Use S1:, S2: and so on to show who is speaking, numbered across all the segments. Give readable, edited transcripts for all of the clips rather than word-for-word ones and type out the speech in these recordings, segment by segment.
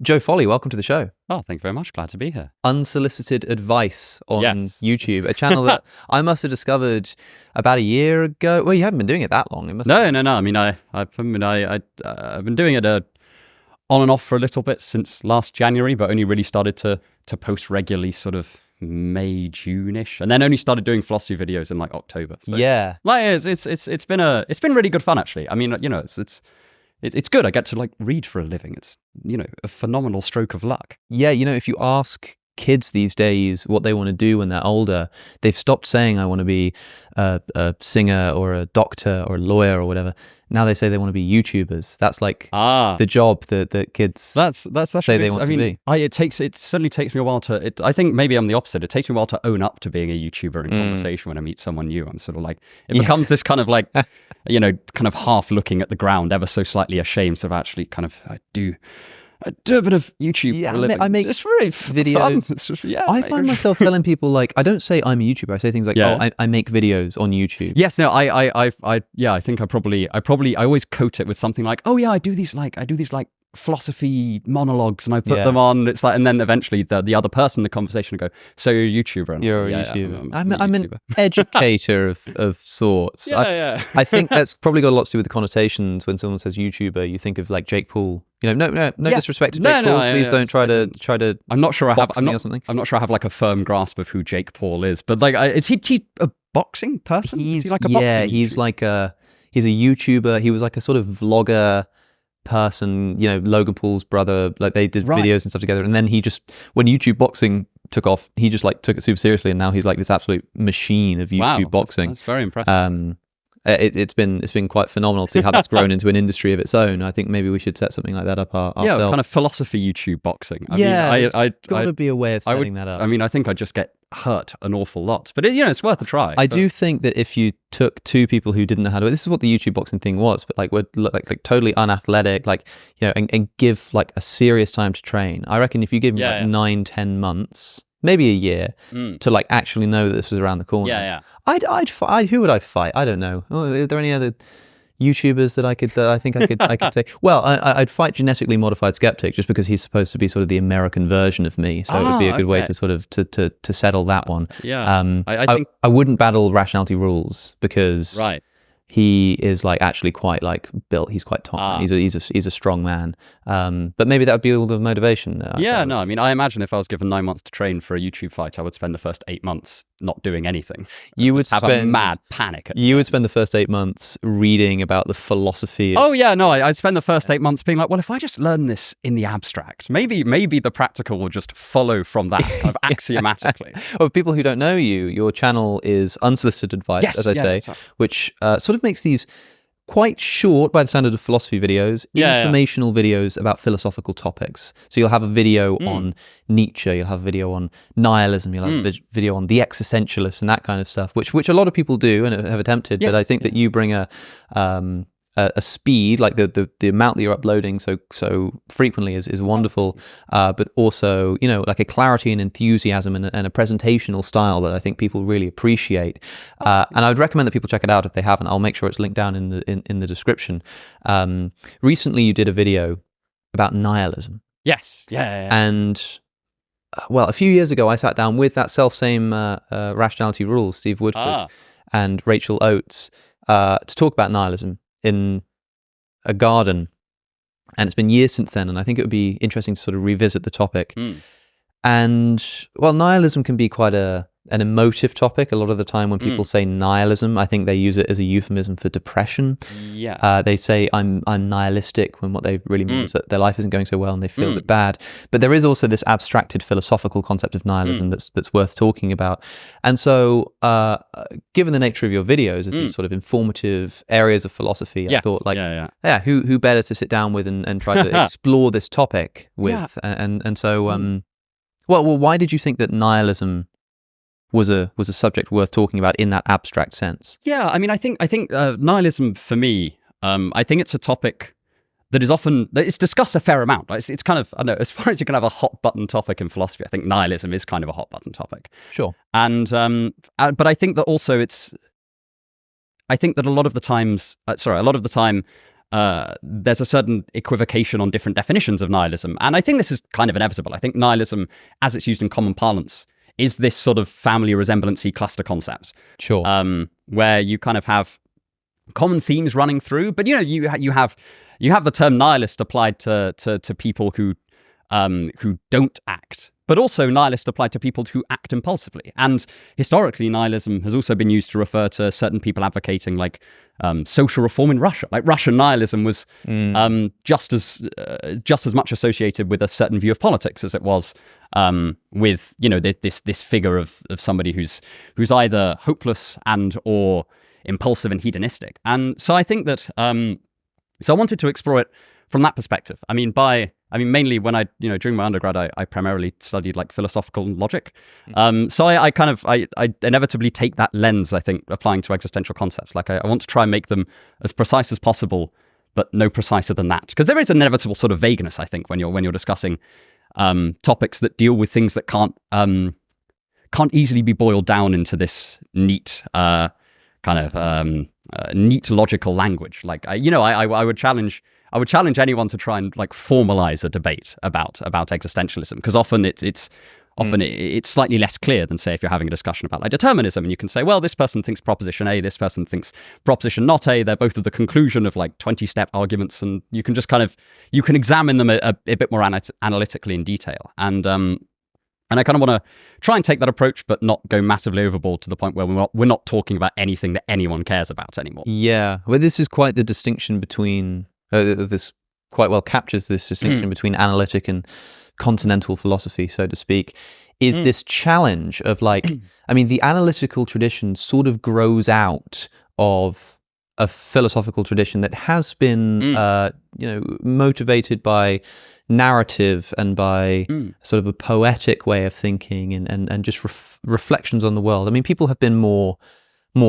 S1: Joe Folley, welcome to the show.
S2: Oh, thank you very much. Glad to be here.
S1: Unsolicited Advice on
S2: Yes.
S1: YouTube, a channel that I must have discovered about a year ago. Well, you haven't been doing it that long. It must
S2: No. I mean, I've been doing it on and off for a little bit since last January, but only really started to post regularly sort of May, June-ish, and then only started doing philosophy videos in like October. So,
S1: Yeah,
S2: like it's been really good fun actually. I mean, it's good. I get to like read for a living. It's a phenomenal stroke of luck.
S1: yeah. If you ask kids these days what they want to do when they're older, they've stopped saying I want to be a singer or a doctor or a lawyer or whatever. Now they say they want to be YouTubers. That's like the job that kids
S2: That's
S1: say they want to be.
S2: It certainly takes me a while to. I think maybe I'm the opposite. It takes me a while to own up to being a YouTuber in conversation when I meet someone new. I'm sort of like it becomes this kind of like kind of half looking at the ground, ever so slightly ashamed of actually kind of I do a bit of YouTube for a living.
S1: I make
S2: it's really
S1: videos.
S2: Fun. It's just,
S1: I find myself telling people like I don't say I'm a YouTuber. I say things like, I make videos on YouTube.
S2: Yes, no, I think I always coat it with something like, oh yeah, I do these philosophy monologues and I put them on. It's like, and then eventually the other person in the conversation will go, so you're a YouTuber. And
S1: you're a YouTuber. I'm an educator of sorts. I think that's probably got a lot to do with the connotations. When someone says YouTuber, you think of like Jake Paul. No disrespect to Jake Paul. Please don't try to.
S2: I'm not sure I have.
S1: Or something.
S2: I'm not sure I have like a firm grasp of who Jake Paul is. But like, is he a boxing person?
S1: He's like a boxing he's a YouTuber. He was like a sort of vlogger person. Logan Paul's brother. Like they did videos and stuff together. And then he just, when YouTube boxing took off, he just like took it super seriously. And now he's like this absolute machine of YouTube boxing.
S2: That's very impressive.
S1: It's been quite phenomenal to see how that's grown into an industry of its own. I think maybe we should set something like that up ourselves.
S2: Yeah, kind of philosophy YouTube boxing.
S1: There's got to be a way of setting that up.
S2: I mean, I think I'd just get hurt an awful lot, but it's worth a try.
S1: I do think that if you took two people who didn't know how to, this is what the YouTube boxing thing was, but like we're like totally unathletic, like and give like a serious time to train. I reckon if you give me 9-10 months, maybe a year, to like actually know that this was around the corner. I'd fight. Who would I fight? I don't know. Are there any other YouTubers that I think I could take? Well, I'd fight Genetically Modified Skeptic just because he's supposed to be sort of the American version of me. So it would be a good way to sort of to settle that one.
S2: Yeah. I think
S1: I wouldn't battle Rationality Rules because he is like actually quite like built. He's quite tall. He's a strong man. But maybe that would be all the motivation.
S2: I mean, I imagine if I was given 9 months to train for a YouTube fight, I would spend the first 8 months not doing anything.
S1: You would
S2: have a mad panic.
S1: You would spend the first 8 months reading about the philosophy.
S2: I'd spend the first 8 months being like, well, if I just learn this in the abstract, maybe the practical will just follow from that kind of axiomatically.
S1: For people who don't know you, your channel is Unsolicited Advice, as I say, which sort of makes these quite short by the standard of philosophy videos, informational videos about philosophical topics. So you'll have a video on Nietzsche, you'll have a video on nihilism, you'll have a video on the existentialists and that kind of stuff, which a lot of people do and have attempted. But I think that you bring a speed, like the amount that you're uploading so frequently is wonderful, but also like a clarity and enthusiasm and a presentational style that I think people really appreciate. And I would recommend that people check it out if they haven't. I'll make sure it's linked down in the description. Recently, you did a video about nihilism.
S2: Yes, yeah.
S1: And a few years ago, I sat down with that self-same Rationality Rules, Steve Woodford, and Rachel Oates to talk about nihilism in a garden, and it's been years since then, and I think it would be interesting to sort of revisit the topic. And nihilism can be quite an emotive topic. A lot of the time when people say nihilism, I think they use it as a euphemism for depression. They say I'm nihilistic when what they really mean is that their life isn't going so well and they feel a bit bad. But there is also this abstracted philosophical concept of nihilism that's worth talking about. And so given the nature of your videos as these sort of informative areas of philosophy, I thought who better to sit down with and try to explore this topic with. And so why did you think that nihilism was a subject worth talking about in that abstract sense?
S2: Yeah, I mean, I think nihilism for me, I think it's a topic that is it's discussed a fair amount. It's kind of, I don't know, as far as you can have a hot button topic in philosophy, I think nihilism is kind of a hot button topic.
S1: Sure.
S2: And but I think that also I think that a lot of the time, there's a certain equivocation on different definitions of nihilism. And I think this is kind of inevitable. I think nihilism, as it's used in common parlance, is this sort of family resemblancy cluster concept.
S1: Sure.
S2: Where you kind of have common themes running through, but you have the term nihilist applied to people who don't act, but also nihilist applied to people who act impulsively. And historically, nihilism has also been used to refer to certain people advocating like social reform in Russia. Like Russian nihilism was just as much associated with a certain view of politics as it was with this figure of somebody who's either hopeless and or impulsive and hedonistic. And so I think that so I wanted to explore it from that perspective. I mean, mainly when I, during my undergrad, I primarily studied like philosophical logic. So I inevitably take that lens, I think, applying to existential concepts. Like I want to try and make them as precise as possible, but no preciser than that. Because there is an inevitable sort of vagueness, I think, when you're discussing topics that deal with things that can't easily be boiled down into this neat neat logical language. Like I would challenge anyone to try and like formalize a debate about existentialism, because often it's slightly less clear than, say, if you're having a discussion about like determinism, and you can say, well, this person thinks proposition A, this person thinks proposition not A. They're both of the conclusion of like 20-step arguments, and you can just you can examine them a bit more analytically in detail. And I kind of want to try and take that approach, but not go massively overboard to the point where we're not talking about anything that anyone cares about anymore.
S1: Yeah, well, this is quite the distinction between this quite well captures this distinction between analytic and continental philosophy, so to speak, is this challenge of like, I mean, the analytical tradition sort of grows out of a philosophical tradition that has been, motivated by narrative and by sort of a poetic way of thinking and just reflections on the world. I mean, people have been more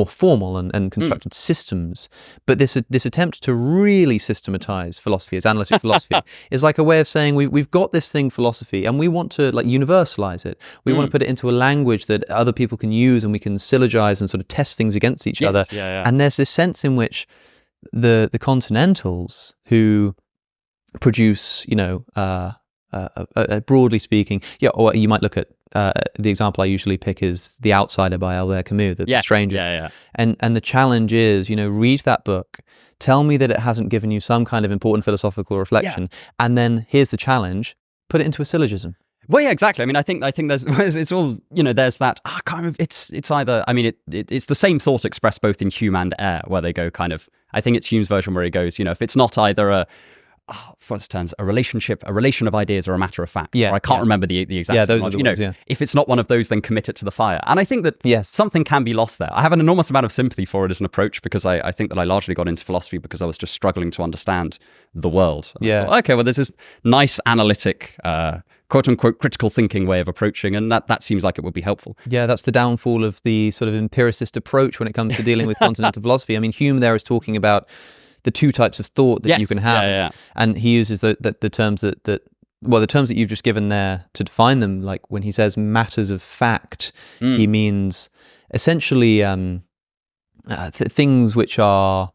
S1: formal and constructed systems, but this attempt to really systematize philosophy as analytic philosophy is like a way of saying we've got this thing, philosophy, and we want to like universalize it. We want to put it into a language that other people can use, and we can syllogize and sort of test things against each other.
S2: Yeah.
S1: And there's this sense in which the continentals who produce, broadly speaking, or you might look at the example I usually pick is The Outsider by Albert Camus, the stranger.
S2: Yeah.
S1: And the challenge is, read that book, tell me that it hasn't given you some kind of important philosophical reflection, and then here's the challenge, put it into a syllogism.
S2: Well, yeah, exactly. I mean, I think there's it's all, there's that kind of it's either, I mean, it's the same thought expressed both in Hume and Air, where they go kind of, I think it's Hume's version where he goes, if it's not either a relation of ideas or a matter of fact.
S1: Yeah,
S2: or I can't remember the exact.
S1: Yeah, those are the ones,
S2: if it's not one of those, then commit it to the fire. And I think that something can be lost there. I have an enormous amount of sympathy for it as an approach, because I think that I largely got into philosophy because I was just struggling to understand the world. Thought, okay, well, there's this nice analytic, quote unquote, critical thinking way of approaching, and that seems like it would be helpful.
S1: Yeah, that's the downfall of the sort of empiricist approach when it comes to dealing with continental philosophy. I mean, Hume there is talking about the two types of thought that you can have, and he uses the terms that the terms that you've just given there to define them. Like when he says matters of fact, he means essentially things which are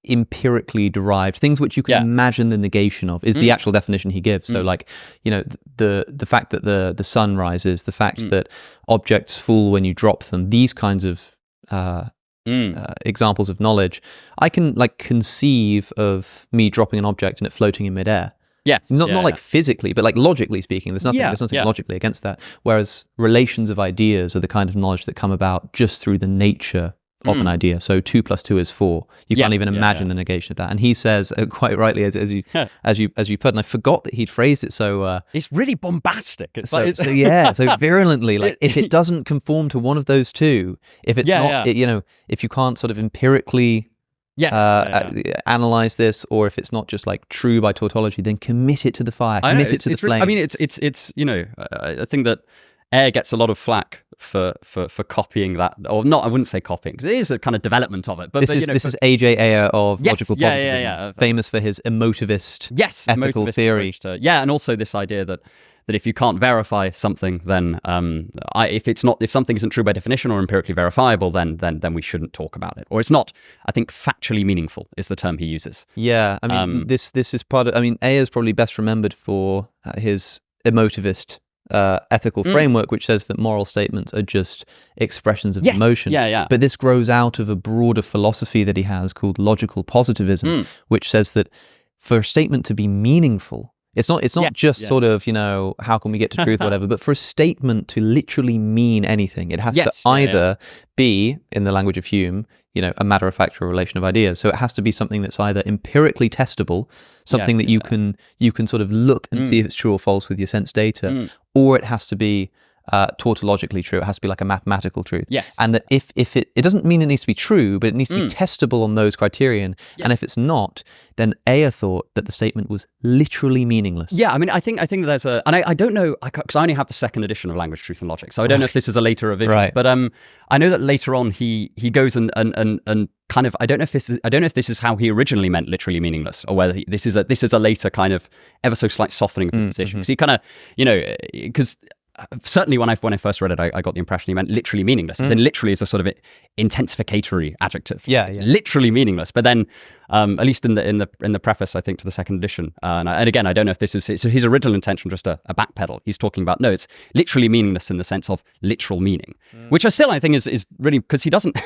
S1: empirically derived, things which you can imagine the negation of, is the actual definition he gives. So like, the fact that the sun rises, the fact that objects fall when you drop them, these kinds of examples of knowledge, I can like conceive of me dropping an object and it floating in midair.
S2: Yes,
S1: not like physically, but like logically speaking. There's nothing logically against that. Whereas relations of ideas are the kind of knowledge that come about just through the nature of an idea. So 2 + 2 is 4. You can't even imagine the negation of that. And he says quite rightly, as you put, and I forgot that he'd phrased it so.
S2: It's really bombastic.
S1: So virulently, like if it doesn't conform to one of those two, if it's not, if you can't sort of empirically analyze this, or if it's not just like true by tautology, then commit it to the fire, commit it to the flame.
S2: I mean, it's I think that Air gets a lot of flack for copying that, or not. I wouldn't say copying, because it is a kind of development of it. But
S1: this is A.J. Ayer of logical positivism, famous for his emotivist ethical theory.
S2: And also this idea that that if you can't verify something, then if something isn't true by definition or empirically verifiable, then we shouldn't talk about it. Or it's not, I think, factually meaningful is the term he uses.
S1: Yeah, I mean, this is part of. I mean, Ayer is probably best remembered for his emotivist ethical framework, which says that moral statements are just expressions of emotion.
S2: Yeah.
S1: But this grows out of a broader philosophy that he has called logical positivism, which says that for a statement to be meaningful, it's not just sort of, how can we get to truth or whatever, but for a statement to literally mean anything, it has to either be, in the language of Hume, a matter-of-fact relation of ideas. So it has to be something that's either empirically testable, something that you can sort of look and see if it's true or false with your sense data, or it has to be tautologically true. It has to be like a mathematical truth.
S2: Yes.
S1: And that if it doesn't mean it needs to be true, but it needs to be testable on those criterion. And if it's not, then Ayer thought that the statement was literally meaningless.
S2: Yeah, I mean, I think there's and I don't know, because I only have the second edition of Language, Truth and Logic, so I don't know if this is a later revision.
S1: Right.
S2: But I know that later on he goes and kind of, I don't know if this is how he originally meant literally meaningless, or whether this is a later kind of ever so slight softening of his position. Because he kind of, because certainly when I first read it, I got the impression he meant literally meaningless. As in literally is a sort of intensificatory adjective.
S1: Yeah.
S2: Literally meaningless. But then, at least in the preface, I think, to the second edition, and again, I don't know if this is his original intention, just a backpedal. He's talking about, no, it's literally meaningless in the sense of literal meaning, which I still, I think, is really, because he doesn't.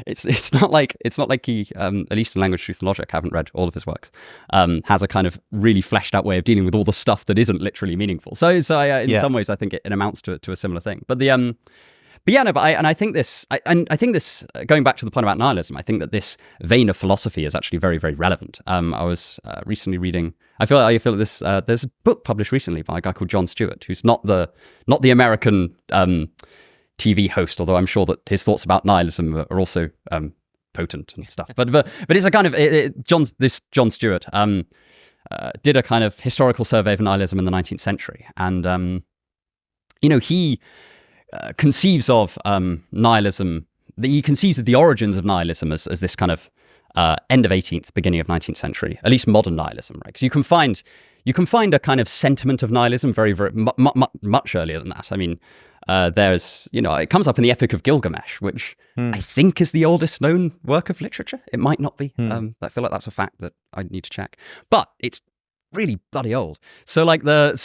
S2: it's not like he, at least in Language, Truth and Logic, haven't read all of his works, has a kind of really fleshed out way of dealing with all the stuff that isn't literally meaningful. So in some ways, I think it amounts to a similar thing. But I think this, going back to the point about nihilism, I think that this vein of philosophy is actually very, very relevant. I was recently reading, I feel like this, there's a book published recently by a guy called Jon Stewart, who's not the American TV host, although I'm sure that his thoughts about nihilism are also potent and stuff. But it's a kind of, Jon Stewart did a kind of historical survey of nihilism in the 19th century. And, he conceives of nihilism, he conceives of the origins of nihilism as this kind of end of 18th, beginning of 19th century, at least modern nihilism, right? Because you can find a kind of sentiment of nihilism very, very much earlier than that. I mean, there's, it comes up in the Epic of Gilgamesh, which I think is the oldest known work of literature. It might not be. I feel like that's a fact that I need to check, but it's really bloody old. So like and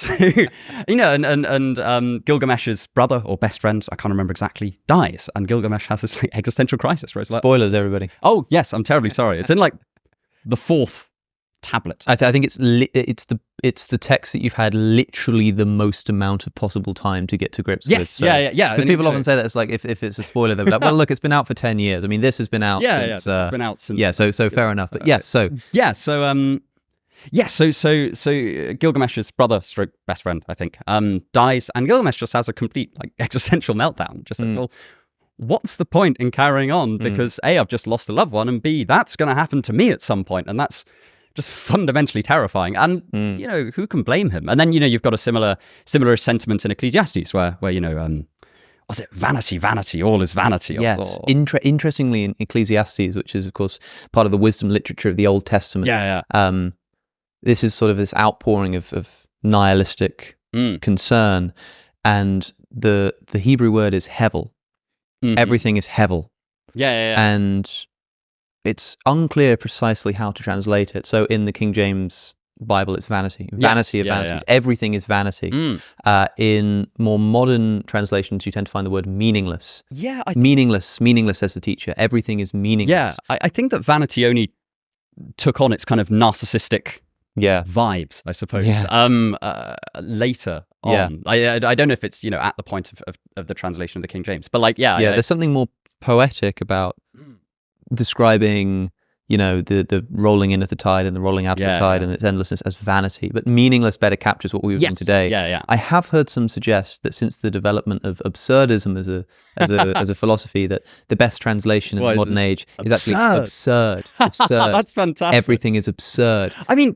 S2: Gilgamesh's brother or best friend, I can't remember exactly, dies, and Gilgamesh has this like, existential crisis. Where it's like,
S1: spoilers, everybody.
S2: Oh yes, I'm terribly sorry. It's in like the fourth tablet.
S1: I think it's the text that you've had literally the most amount of possible time to get to grips with.
S2: So, yeah.
S1: Because people often say that it's like if it's a spoiler, they'll be like, well, look, it's been out for 10 years. I mean, this has been out since.
S2: It's been out since.
S1: Yeah, so fair enough. But
S2: So Gilgamesh's brother, stroke best friend, I think, dies, and Gilgamesh just has a complete like existential meltdown. Just says, well, what's the point in carrying on? Because A, I've just lost a loved one, and B, that's going to happen to me at some point, and that's just fundamentally terrifying. And who can blame him? And then you've got a similar sentiment in Ecclesiastes, where was it vanity, all is vanity?
S1: Yes. Interestingly, in Ecclesiastes, which is of course part of the wisdom literature of the Old Testament, this is sort of this outpouring of nihilistic concern, and the Hebrew word is hevel. Everything is hevel. And it's unclear precisely how to translate it. So in the King James Bible, it's vanity. Vanity of vanities. Everything is vanity. In more modern translations, you tend to find the word meaningless. Meaningless as the teacher. Everything is meaningless.
S2: Yeah, I think that vanity only took on its kind of narcissistic vibes, I suppose. Later on. I don't know if it's at the point of the translation of the King James, but there's something more poetic about describing the rolling in of the tide and the rolling out of the tide and its endlessness as vanity, but meaningless better captures what we were doing today. I have heard some suggest that since the development of absurdism as a philosophy, that the best translation in the modern age is actually absurd. That's fantastic.
S1: Everything is absurd.
S2: I mean,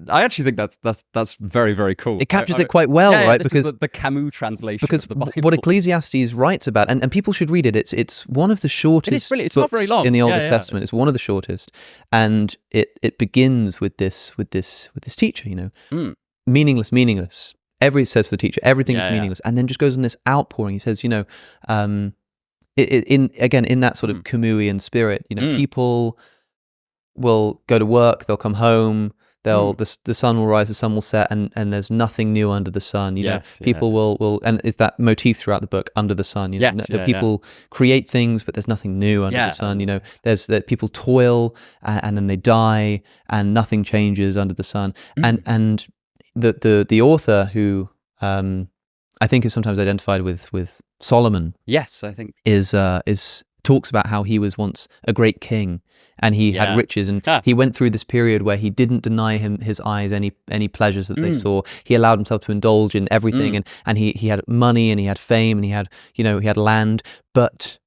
S2: I actually think that's very, very cool.
S1: It captures it quite well, right?
S2: Because the Camus translation of the Bible.
S1: What Ecclesiastes writes about, and people should read it. It's one of the shortest.
S2: It's not very long
S1: in the Old Testament. It's one of the shortest, and it begins with this teacher. Meaningless. says to the teacher, everything is meaningless, and then just goes in this outpouring. He says, in that sort of Camusian spirit, people will go to work, they'll come home, the sun will rise, the sun will set, and there's nothing new under the sun. People will, and it's that motif throughout the book, under the sun. People create things, but there's nothing new under the sun. There's that people toil and then they die, and nothing changes under the sun. And the author, who I think is sometimes identified with Solomon.
S2: Yes, I think
S1: is talks about how he was once a great king, and he had riches, and he went through this period where he didn't deny his eyes any pleasures that they saw. He allowed himself to indulge in everything, and he had money, and he had fame, and he had land, but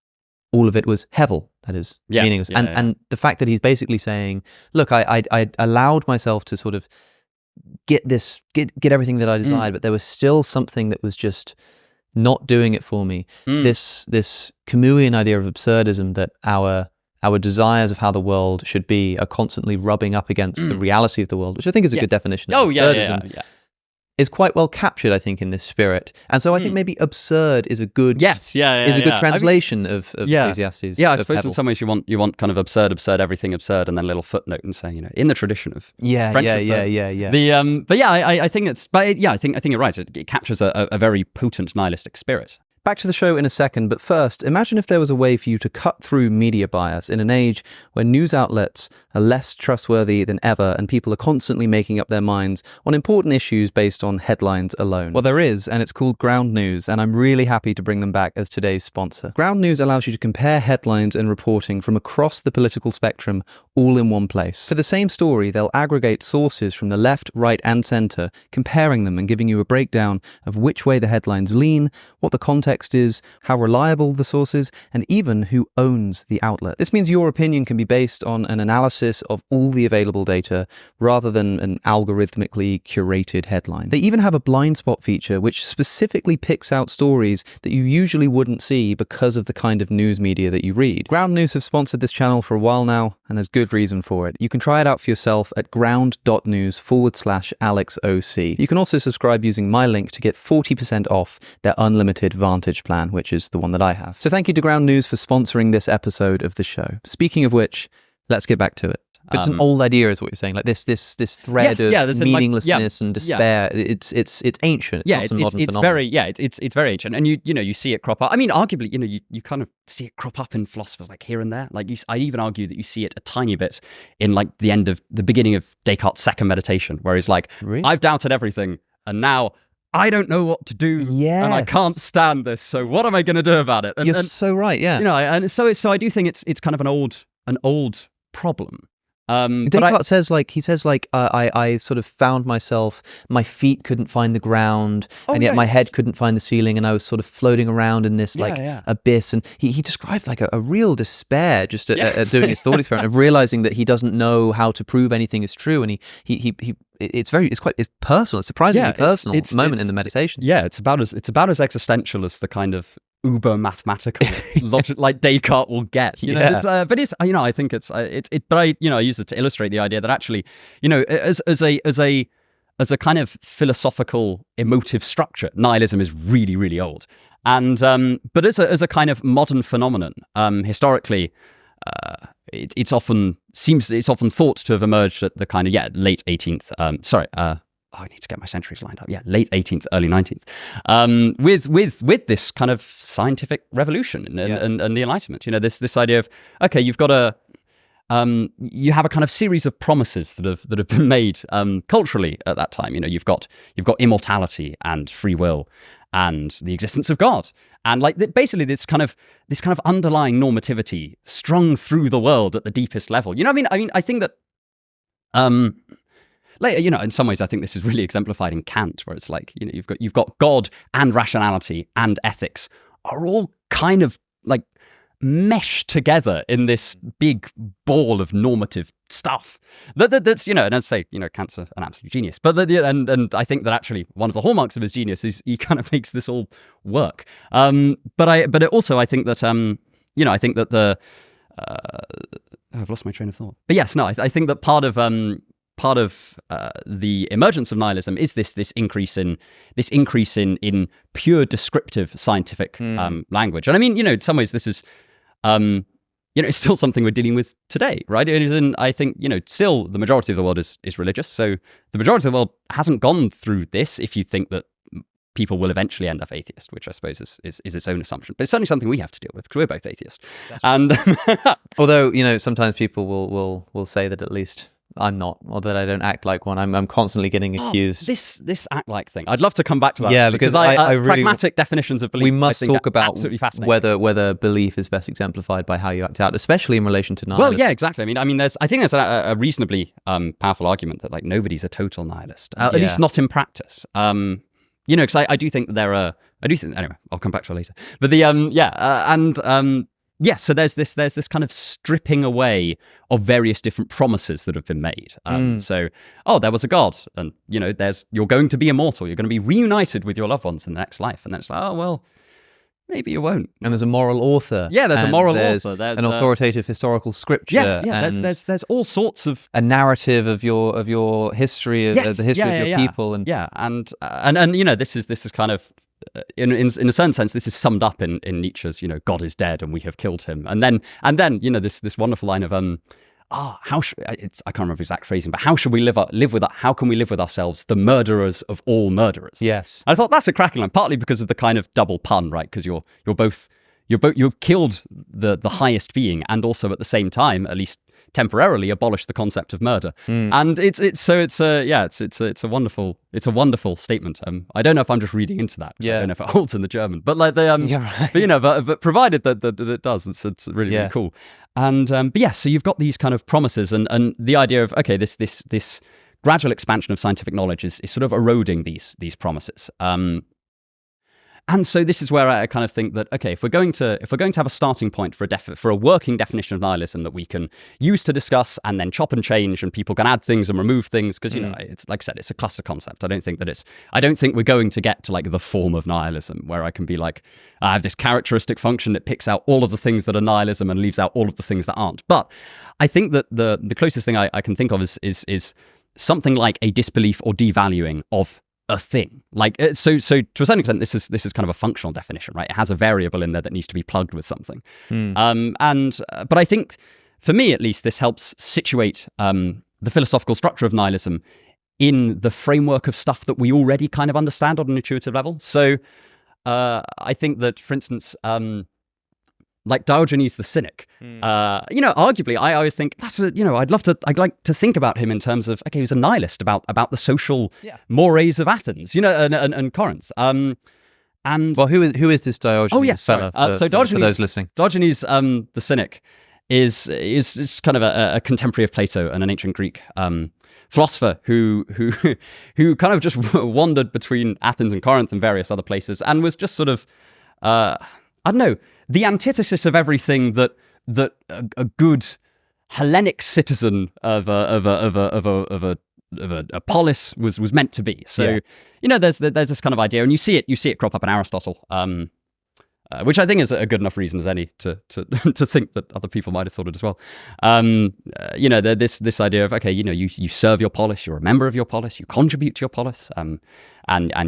S1: all of it was hevel, that is meaningless. And the fact that he's basically saying, look, I allowed myself to sort of get everything that I desired, but there was still something that was just not doing it for me. This Camusian idea of absurdism, that our desires of how the world should be are constantly rubbing up against the reality of the world, which I think is a good definition of absurdism. Is quite well captured, I think, in this spirit. And so I think maybe absurd is a good good translation of Ecclesiastes.
S2: Yeah, I suppose in some ways you want kind of absurd, everything absurd, and then a little footnote and say, in the tradition of French absurd. I think you're right. It captures a very potent nihilistic spirit.
S1: Back to the show in a second, but first, imagine if there was a way for you to cut through media bias in an age where news outlets are less trustworthy than ever and people are constantly making up their minds on important issues based on headlines alone. Well, there is, and it's called Ground News, and I'm really happy to bring them back as today's sponsor. Ground News allows you to compare headlines and reporting from across the political spectrum all in one place. For the same story, they'll aggregate sources from the left, right, and centre, comparing them and giving you a breakdown of which way the headlines lean, what the context is, how reliable the source is, and even who owns the outlet. This means your opinion can be based on an analysis of all the available data rather than an algorithmically curated headline. They even have a blind spot feature which specifically picks out stories that you usually wouldn't see because of the kind of news media that you read. Ground News have sponsored this channel for a while now, and there's good reason for it. You can try it out for yourself at ground.news/AlexOC. You can also subscribe using my link to get 40% off their unlimited Vantage plan, which is the one that I have. So thank you to Ground News for sponsoring this episode of the show. Speaking of which, let's get back to it. It's an old idea, is what you're saying. Like this thread of meaninglessness and despair. It's ancient. It's not some modern phenomenon.
S2: It's very ancient, and you see it crop up. I mean, arguably, you kind of see it crop up in philosophers like here and there. Like I even argue that you see it a tiny bit in like the beginning of Descartes' second meditation, where he's like, really? I've doubted everything, and now I don't know what to do, and I can't stand this. So what am I going to do about it?
S1: You're so right, yeah.
S2: And so I do think it's kind of an old problem.
S1: Descartes says I sort of found myself, my feet couldn't find the ground, and yet my head couldn't find the ceiling, and I was sort of floating around in this abyss. And he described like a real despair just at doing his thought experiment of realizing that he doesn't know how to prove anything is true, and it's personal. It's surprisingly personal moment in the meditation.
S2: Yeah, it's about as existential as the kind of uber mathematical logic like Descartes will get. But I think it's but I use it to illustrate the idea that actually, as a kind of philosophical emotive structure, nihilism is really, really old. And but as a kind of modern phenomenon, historically, it's often thought to have emerged at the kind of late 18th. I need to get my centuries lined up. Yeah, late 18th, early 19th, with this kind of scientific revolution and the Enlightenment. This idea of, okay, you've got you have a kind of series of promises that have been made culturally at that time. You've got immortality and free will and the existence of God, and basically this kind of underlying normativity strung through the world at the deepest level. I think that in some ways, I think this is really exemplified in Kant, where it's like, you've got God and rationality and ethics are all kind of like meshed together in this big ball of normative stuff. That's and as I say, Kant's an absolute genius. But and I think that actually one of the hallmarks of his genius is he kind of makes this all work. But I think that I think that I've lost my train of thought. But yes, no, I think that part of part of the emergence of nihilism is this increase in pure descriptive scientific language. And I mean, in some ways, this is it's still something we're dealing with today, right? I think still the majority of the world is religious, so the majority of the world hasn't gone through this. If you think that people will eventually end up atheist, which I suppose is its own assumption, but it's certainly something we have to deal with because we're both atheists. And
S1: although sometimes people will say that at least I'm not, or that I don't act like one. I'm constantly getting accused.
S2: This act like thing. I'd love to come back to that.
S1: Yeah, because I really,
S2: pragmatic definitions of belief.
S1: We must talk about
S2: whether
S1: belief is best exemplified by how you act out, especially in relation to nihilism.
S2: Well, yeah, exactly. I mean, I think there's a reasonably powerful argument that like nobody's a total nihilist, at least not in practice. Because I do think anyway, I'll come back to it later. But so there's this kind of stripping away of various different promises that have been made. So, there was a God, and you're going to be immortal. You're going to be reunited with your loved ones in the next life, and then it's like, maybe you won't.
S1: And there's a moral author.
S2: Yeah, there's a moral author.
S1: There's an authoritative historical scripture.
S2: Yes, yeah. There's all sorts of
S1: a narrative of your history, of the history of your people, and
S2: this is kind of. In a certain sense, this is summed up in Nietzsche's, God is dead and we have killed him, and then this wonderful line of I can't remember the exact phrasing, but how should we how can we live with ourselves, the murderers of all murderers?
S1: Yes,
S2: I thought that's a cracking line, partly because of the kind of double pun, right? Because you've killed the highest being, and also at the same time, at least temporarily, abolished the concept of murder. And it's a wonderful statement. I don't know if I'm just reading into that. I don't know if it holds in the German, but like but provided that it does, it's really, really cool. And so you've got these kind of promises, and the idea of this gradual expansion of scientific knowledge is sort of eroding these promises. And so this is where I kind of think that, okay, if we're going to have a starting point for a working definition of nihilism that we can use to discuss and then chop and change, and people can add things and remove things, because it's like I said, it's a cluster concept. I don't think we're going to get to like the form of nihilism where I can be like, I have this characteristic function that picks out all of the things that are nihilism and leaves out all of the things that aren't. But I think that the closest thing I can think of is something like a disbelief or devaluing of a thing. Like so to a certain extent, this is kind of a functional definition, right? It has a variable in there that needs to be plugged with something. But I think for me at least, this helps situate the philosophical structure of nihilism in the framework of stuff that we already kind of understand on an intuitive level. So I think that, for instance, like Diogenes the cynic, arguably, I always think I'd like to think about him in terms of, okay, he was a nihilist about the social mores of Athens, and Corinth. And
S1: who is this Diogenes fella?
S2: So Diogenes,
S1: for those listening,
S2: Diogenes the cynic is kind of a contemporary of Plato and an ancient Greek philosopher who kind of just wandered between Athens and Corinth and various other places, and was just sort of I don't know, the antithesis of everything that a good Hellenic citizen of a polis was meant to be. So there's this kind of idea, and you see it crop up in Aristotle, which I think is a good enough reason as any to think that other people might have thought it as well. This idea of, okay, you serve your polis, you're a member of your polis, you contribute to your polis, and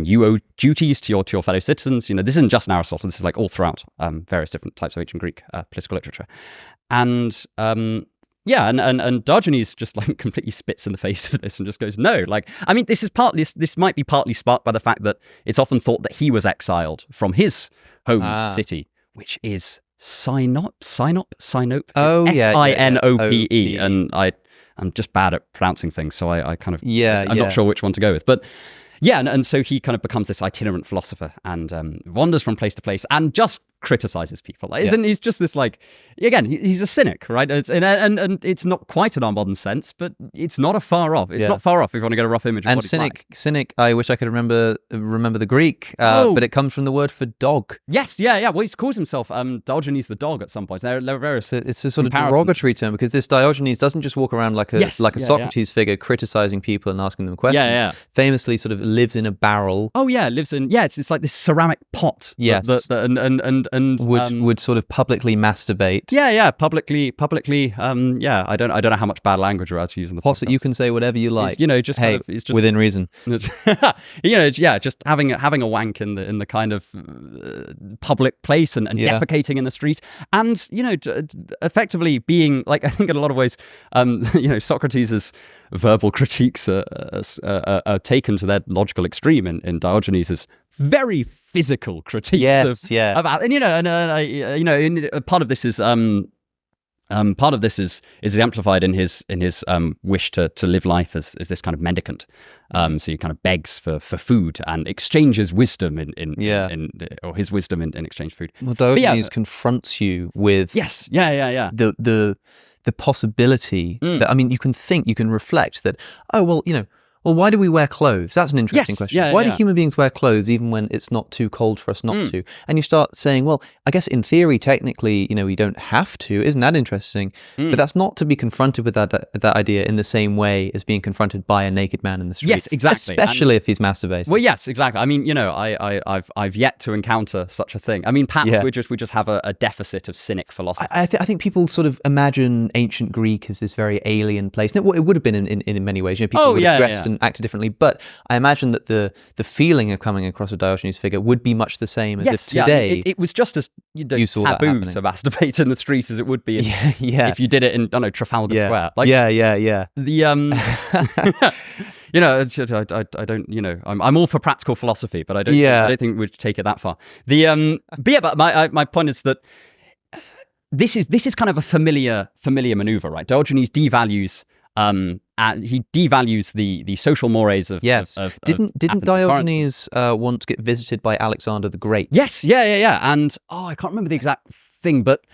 S2: you owe duties to your fellow citizens. This isn't just in Aristotle. This is like all throughout various different types of ancient Greek political literature, and Diogenes just like completely spits in the face of this and just goes, no. Like, I mean, this might be partly sparked by the fact that it's often thought that he was exiled from his home city, which is Sinope.
S1: Oh, yeah.
S2: Sinope. And I'm just bad at pronouncing things, so I kind of, I'm not sure which one to go with. But yeah, and so he kind of becomes this itinerant philosopher and wanders from place to place and just criticizes people. He's just this, like, again, he's a cynic, right? And it's not quite in our modern sense, but it's not far off. It's not far off if you want to get a rough image of
S1: and
S2: what
S1: cynic, I wish I could remember the Greek, but it comes from the word for dog.
S2: Yes, yeah. Well, he calls himself Diogenes the dog at some point. There are various
S1: it's a sort of derogatory term, because this Diogenes doesn't just walk around like a Socrates figure criticizing people and asking them questions.
S2: Yeah.
S1: Famously sort of lives in a barrel.
S2: Oh yeah, it's like this ceramic pot.
S1: Yes.
S2: And and
S1: would sort of publicly masturbate.
S2: Yeah, publicly. Yeah, I don't know how much bad language we're actually using the podcast.
S1: You can say whatever you like.
S2: It's, just
S1: hey,
S2: kind of, it's just
S1: within reason.
S2: Just having a wank in the kind of public place and defecating in the street, and effectively being like, I think in a lot of ways, Socrates' verbal critiques are taken to their logical extreme in Diogenes' very physical critiques about, and part of this is exemplified in his wish to live life as this kind of mendicant. So he kind of begs for food and exchanges wisdom or his wisdom in exchange for food.
S1: Well, Diogenes confronts you with the possibility that, you can reflect that, why do we wear clothes? That's an interesting question. Why do human beings wear clothes even when it's not too cold for us not to? And you start saying, well, I guess in theory, technically, we don't have to. Isn't that interesting? But that's not to be confronted with that idea in the same way as being confronted by a naked man in the street.
S2: Yes, exactly.
S1: Especially if he's masturbating.
S2: Well, yes, exactly. I've yet to encounter such a thing. Perhaps we just have a deficit of cynic philosophy.
S1: I think people sort of imagine ancient Greek as this very alien place. And it would have been in many ways. People would have dressed and acted differently, but I imagine that the feeling of coming across a Diogenes figure would be much the same as if today
S2: it was just as taboo to masturbate in the street as it would be if you did it in Trafalgar Square. I don't I'm all for practical philosophy, but I don't think we'd take it that far. But my point is that this is kind of a familiar maneuver, right? Diogenes devalues he devalues the social mores of
S1: Didn't Diogenes want to get visited by Alexander the Great?
S2: Yes, and I can't remember the exact thing, but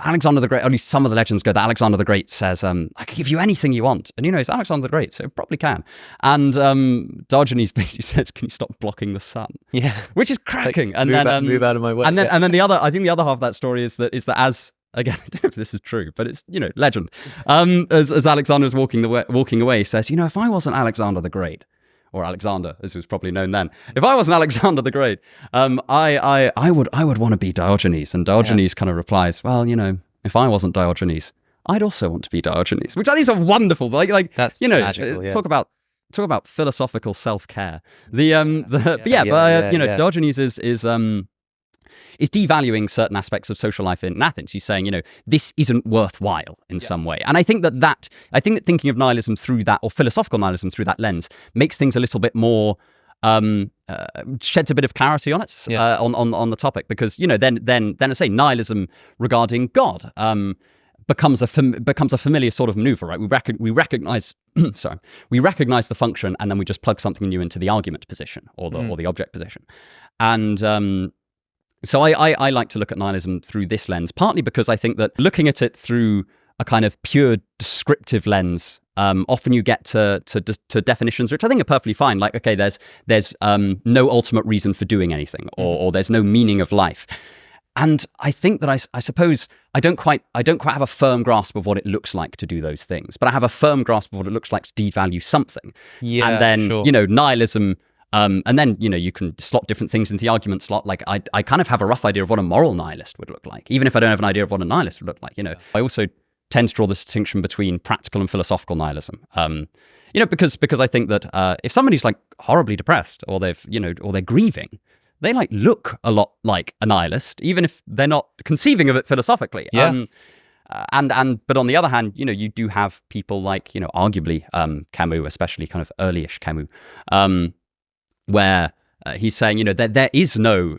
S2: Alexander the Great, at least some of the legends go that Alexander the Great says, I can give you anything you want, and it's Alexander the Great, so it probably can. And Diogenes basically says, can you stop blocking the sun?
S1: Yeah,
S2: which is cracking.
S1: Like, and move out of my way.
S2: And then the other half of that story is that as again, I don't know if this is true, but it's legend. As Alexander's walking away, he says, if I wasn't Alexander the Great, or Alexander, as was probably known then, if I wasn't Alexander the Great, I would want to be Diogenes. And Diogenes kind of replies, well, if I wasn't Diogenes, I'd also want to be Diogenes, which I think is a wonderful,
S1: that's magical,
S2: talk about philosophical self-care. Diogenes is devaluing certain aspects of social life in Athens. He's saying, this isn't worthwhile in some way. And I think that thinking of nihilism through that, or philosophical nihilism through that lens, makes things a little bit more, sheds a bit of clarity on it, on the topic. Because, then I say nihilism regarding God becomes a familiar sort of maneuver, right? We recognize we recognize the function, and then we just plug something new into the argument position or the object position. And so I like to look at nihilism through this lens, partly because I think that looking at it through a kind of pure descriptive lens, often you get to definitions which I think are perfectly fine. Like, okay, there's no ultimate reason for doing anything, or there's no meaning of life. And I think that I suppose I don't quite have a firm grasp of what it looks like to do those things, but I have a firm grasp of what it looks like to devalue something. Yeah, and then nihilism. And then, you can slot different things into the argument slot. Like, I kind of have a rough idea of what a moral nihilist would look like, even if I don't have an idea of what a nihilist would look like. I also tend to draw the distinction between practical and philosophical nihilism. Because I think that if somebody's like horribly depressed, or or they're grieving, they look a lot like a nihilist, even if they're not conceiving of it philosophically.
S1: Yeah.
S2: But on the other hand, you do have people like, arguably Camus, especially kind of early-ish Camus, where he's saying, there is no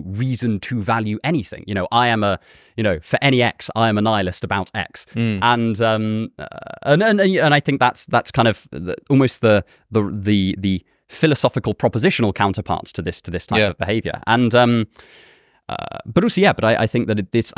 S2: reason to value anything. I am for any X, I am a nihilist about X. And I think that's kind of almost the philosophical propositional counterparts to this type of behavior. And but also, but I think that this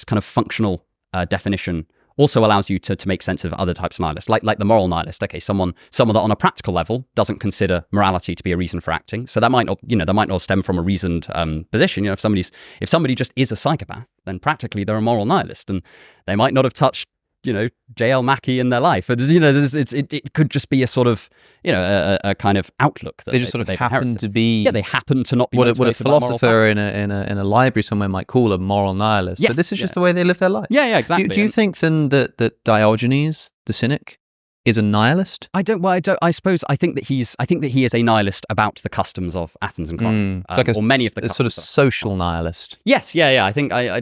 S2: kind of functional definition also allows you to make sense of other types of nihilists, like the moral nihilist. Okay, someone that on a practical level doesn't consider morality to be a reason for acting. So that might not stem from a reasoned position. If somebody just is a psychopath, then practically they're a moral nihilist, and they might not have touched J.L. Mackie in their life. It could just be a sort of, a kind of outlook that
S1: they just sort of happen to be.
S2: Yeah, they happen to not be
S1: what a philosopher in a library somewhere might call a moral nihilist.
S2: Yes,
S1: but this is just the way they live their life.
S2: Yeah, exactly.
S1: Do you think then that Diogenes, the cynic, is a nihilist?
S2: I think that he is a nihilist about the customs of Athens and Corinth, or many of the customs.
S1: Sort of social nihilist.
S2: Yes, yeah. I think I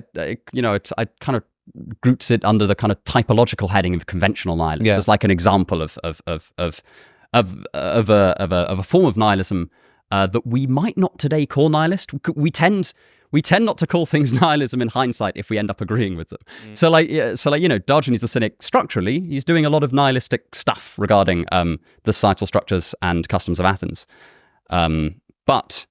S2: kind of groups it under the kind of typological heading of conventional nihilism.
S1: Yeah.
S2: It's like an example of a form of nihilism that we might not today call nihilist. We tend not to call things nihilism in hindsight if we end up agreeing with them. So Diogenes the Cynic, structurally, he's doing a lot of nihilistic stuff regarding the societal structures and customs of Athens. But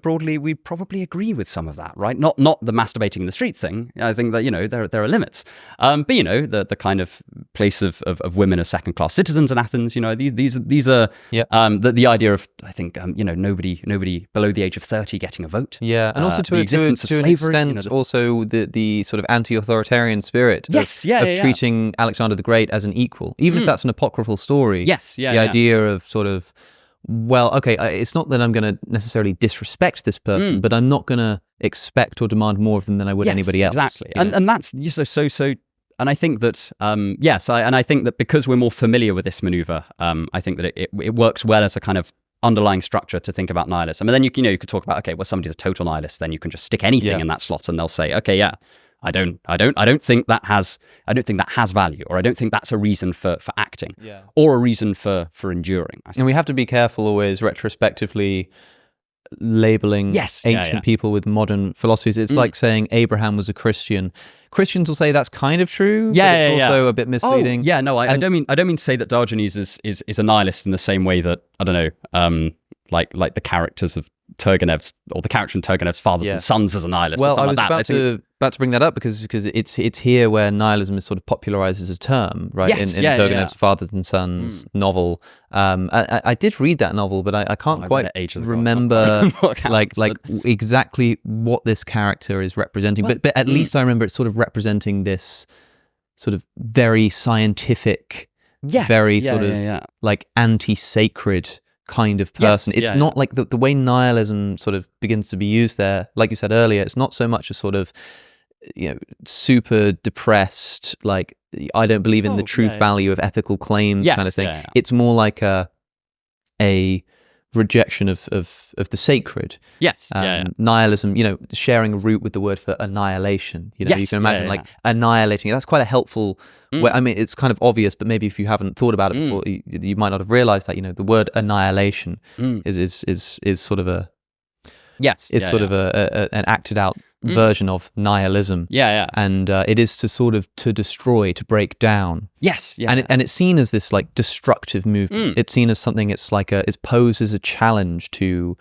S2: broadly, we probably agree with some of that, right? Not the masturbating in the street thing. I think that, there are limits. But, the kind of place of women as second-class citizens in Athens, these are the idea of, I think, nobody below the age of 30 getting a vote.
S1: Yeah, and also to an extent, also the sort of anti-authoritarian spirit of treating Alexander the Great as an equal, even if that's an apocryphal story.
S2: Yes,
S1: the idea of sort of, well, okay, it's not that I'm going to necessarily disrespect this person, but I'm not going to expect or demand more of them than I would anybody else.
S2: Exactly, and that's so. And I think that I think that because we're more familiar with this maneuver, I think that it works well as a kind of underlying structure to think about nihilism. And then you could talk about, okay, well, somebody's a total nihilist, then you can just stick anything in that slot, and they'll say, okay, yeah. I don't think that has value, or I don't think that's a reason for acting, or a reason for enduring.
S1: And we have to be careful always retrospectively labeling ancient people with modern philosophies. It's like saying Abraham was a Christian. Christians will say that's kind of true, but it's also a bit misleading.
S2: I don't mean to say that Diogenes is a nihilist in the same way that, I don't know, like the characters of Turgenev's, or the character in Turgenev's Fathers and Sons as a nihilist.
S1: Well, I was about to bring that up because it's here where nihilism is sort of popularized as a term, right? In Turgenev's Fathers and Sons novel. I did read that novel, but I can't quite remember like exactly what this character is representing. But at least I remember it's sort of representing this sort of very scientific, very sort of like anti-sacred kind of person. It's not like the way nihilism sort of begins to be used there, like you said earlier, it's not so much a sort of super depressed, like I don't believe in the truth value of ethical claims kind of thing. It's more like a rejection of the sacred. Nihilism, sharing a root with the word for annihilation. You can imagine like annihilating. That's quite a helpful way. I mean, it's kind of obvious, but maybe if you haven't thought about it before, you might not have realized that. The word annihilation is sort of a sort of an acted out version of nihilism. And it is to destroy, to break down. And it's seen as this like destructive movement. It's seen as something. It's like it's posed as a challenge to,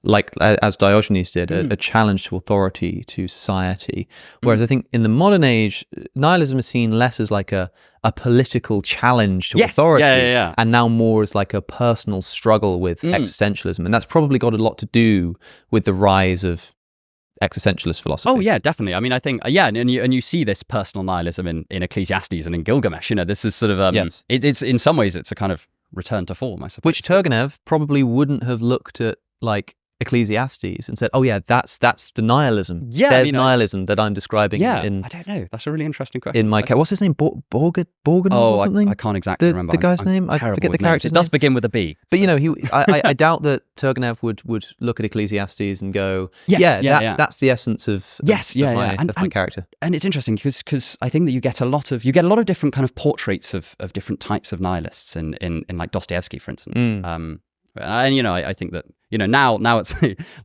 S1: like as Diogenes did, a challenge to authority, to society. Whereas I think in the modern age, nihilism is seen less as like a political challenge to authority, and now more as like a personal struggle with existentialism. And that's probably got a lot to do with the rise of existentialist philosophy.
S2: Oh yeah, definitely. I mean, I think and you see this personal nihilism in Ecclesiastes and in Gilgamesh. This is sort of it's in some ways it's a kind of return to form, I suppose.
S1: Which Turgenev probably wouldn't have looked at like Ecclesiastes and said, "Oh yeah, that's the nihilism. There's nihilism that I'm describing."
S2: I don't know. That's a really interesting question.
S1: In my what's his name? Borgen or something?
S2: I can't exactly remember
S1: the guy's name. I forget the character's name.
S2: It does begin with a B.
S1: But I doubt that Turgenev would look at Ecclesiastes and go, that's the essence of my character.
S2: And it's interesting because I think that you get a lot of different kind of portraits of different types of nihilists in like Dostoyevsky, for instance. And I think that now it's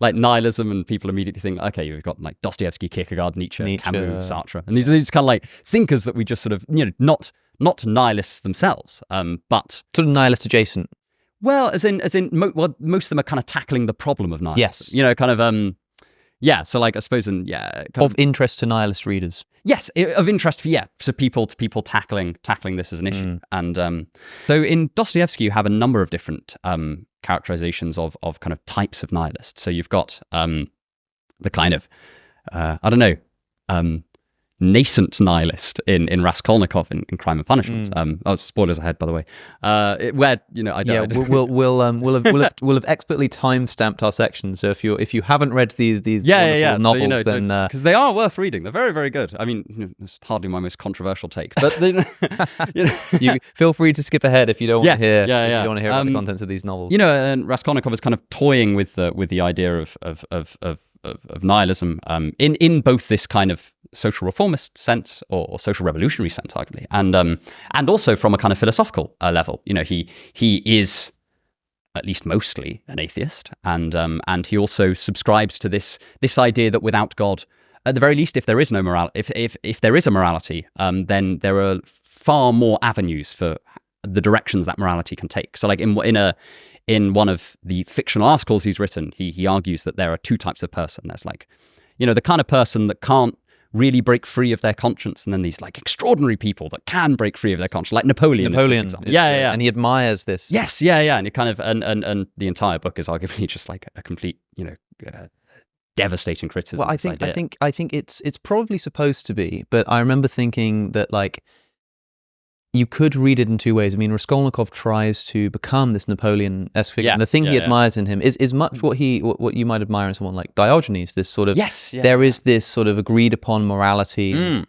S2: like nihilism, and people immediately think, okay, you've got like Dostoevsky, Kierkegaard, Nietzsche, Camus, Sartre, and these kind of like thinkers that we just sort of not nihilists themselves, but
S1: sort of nihilist adjacent.
S2: Well, most of them are kind of tackling the problem of nihilism.
S1: Yes,
S2: kind of so like I suppose
S1: of interest to nihilist readers.
S2: Yes, of interest for people tackling this as an issue. And so in Dostoevsky you have a number of different characterizations of kind of types of nihilists. So you've got the kind of nascent nihilist in Raskolnikov in Crime and Punishment. Spoilers ahead, by the way. Where I don't.
S1: Yeah, we'll have expertly time-stamped our section. So if you haven't read these wonderful novels, then
S2: because they are worth reading, they're very, very good. I mean, it's hardly my most controversial take, but
S1: you feel free to skip ahead if you don't want to hear.
S2: You
S1: don't want to hear about the contents of these novels.
S2: And Raskolnikov is kind of toying with the idea of nihilism in both this kind of social reformist sense or social revolutionary sense, arguably, and also from a kind of philosophical level. He is at least mostly an atheist, and he also subscribes to this idea that without God, at the very least, if there is no morality, if there is a morality, then there are far more avenues for the directions that morality can take. So, like in one of the fictional articles he's written, he argues that there are two types of person. There's the kind of person that can't really break free of their conscience, and then these extraordinary people that can break free of their conscience, like Napoleon. Yeah.
S1: And he admires this.
S2: Yes, yeah. And it kind of and the entire book is arguably just like a complete, devastating criticism.
S1: Well, I think it's probably supposed to be, but I remember thinking that you could read it in two ways. I mean, Raskolnikov tries to become this Napoleon-esque figure. And the thing he admires in him is much what you might admire in someone like Diogenes, this sort of... There is this sort of agreed-upon morality.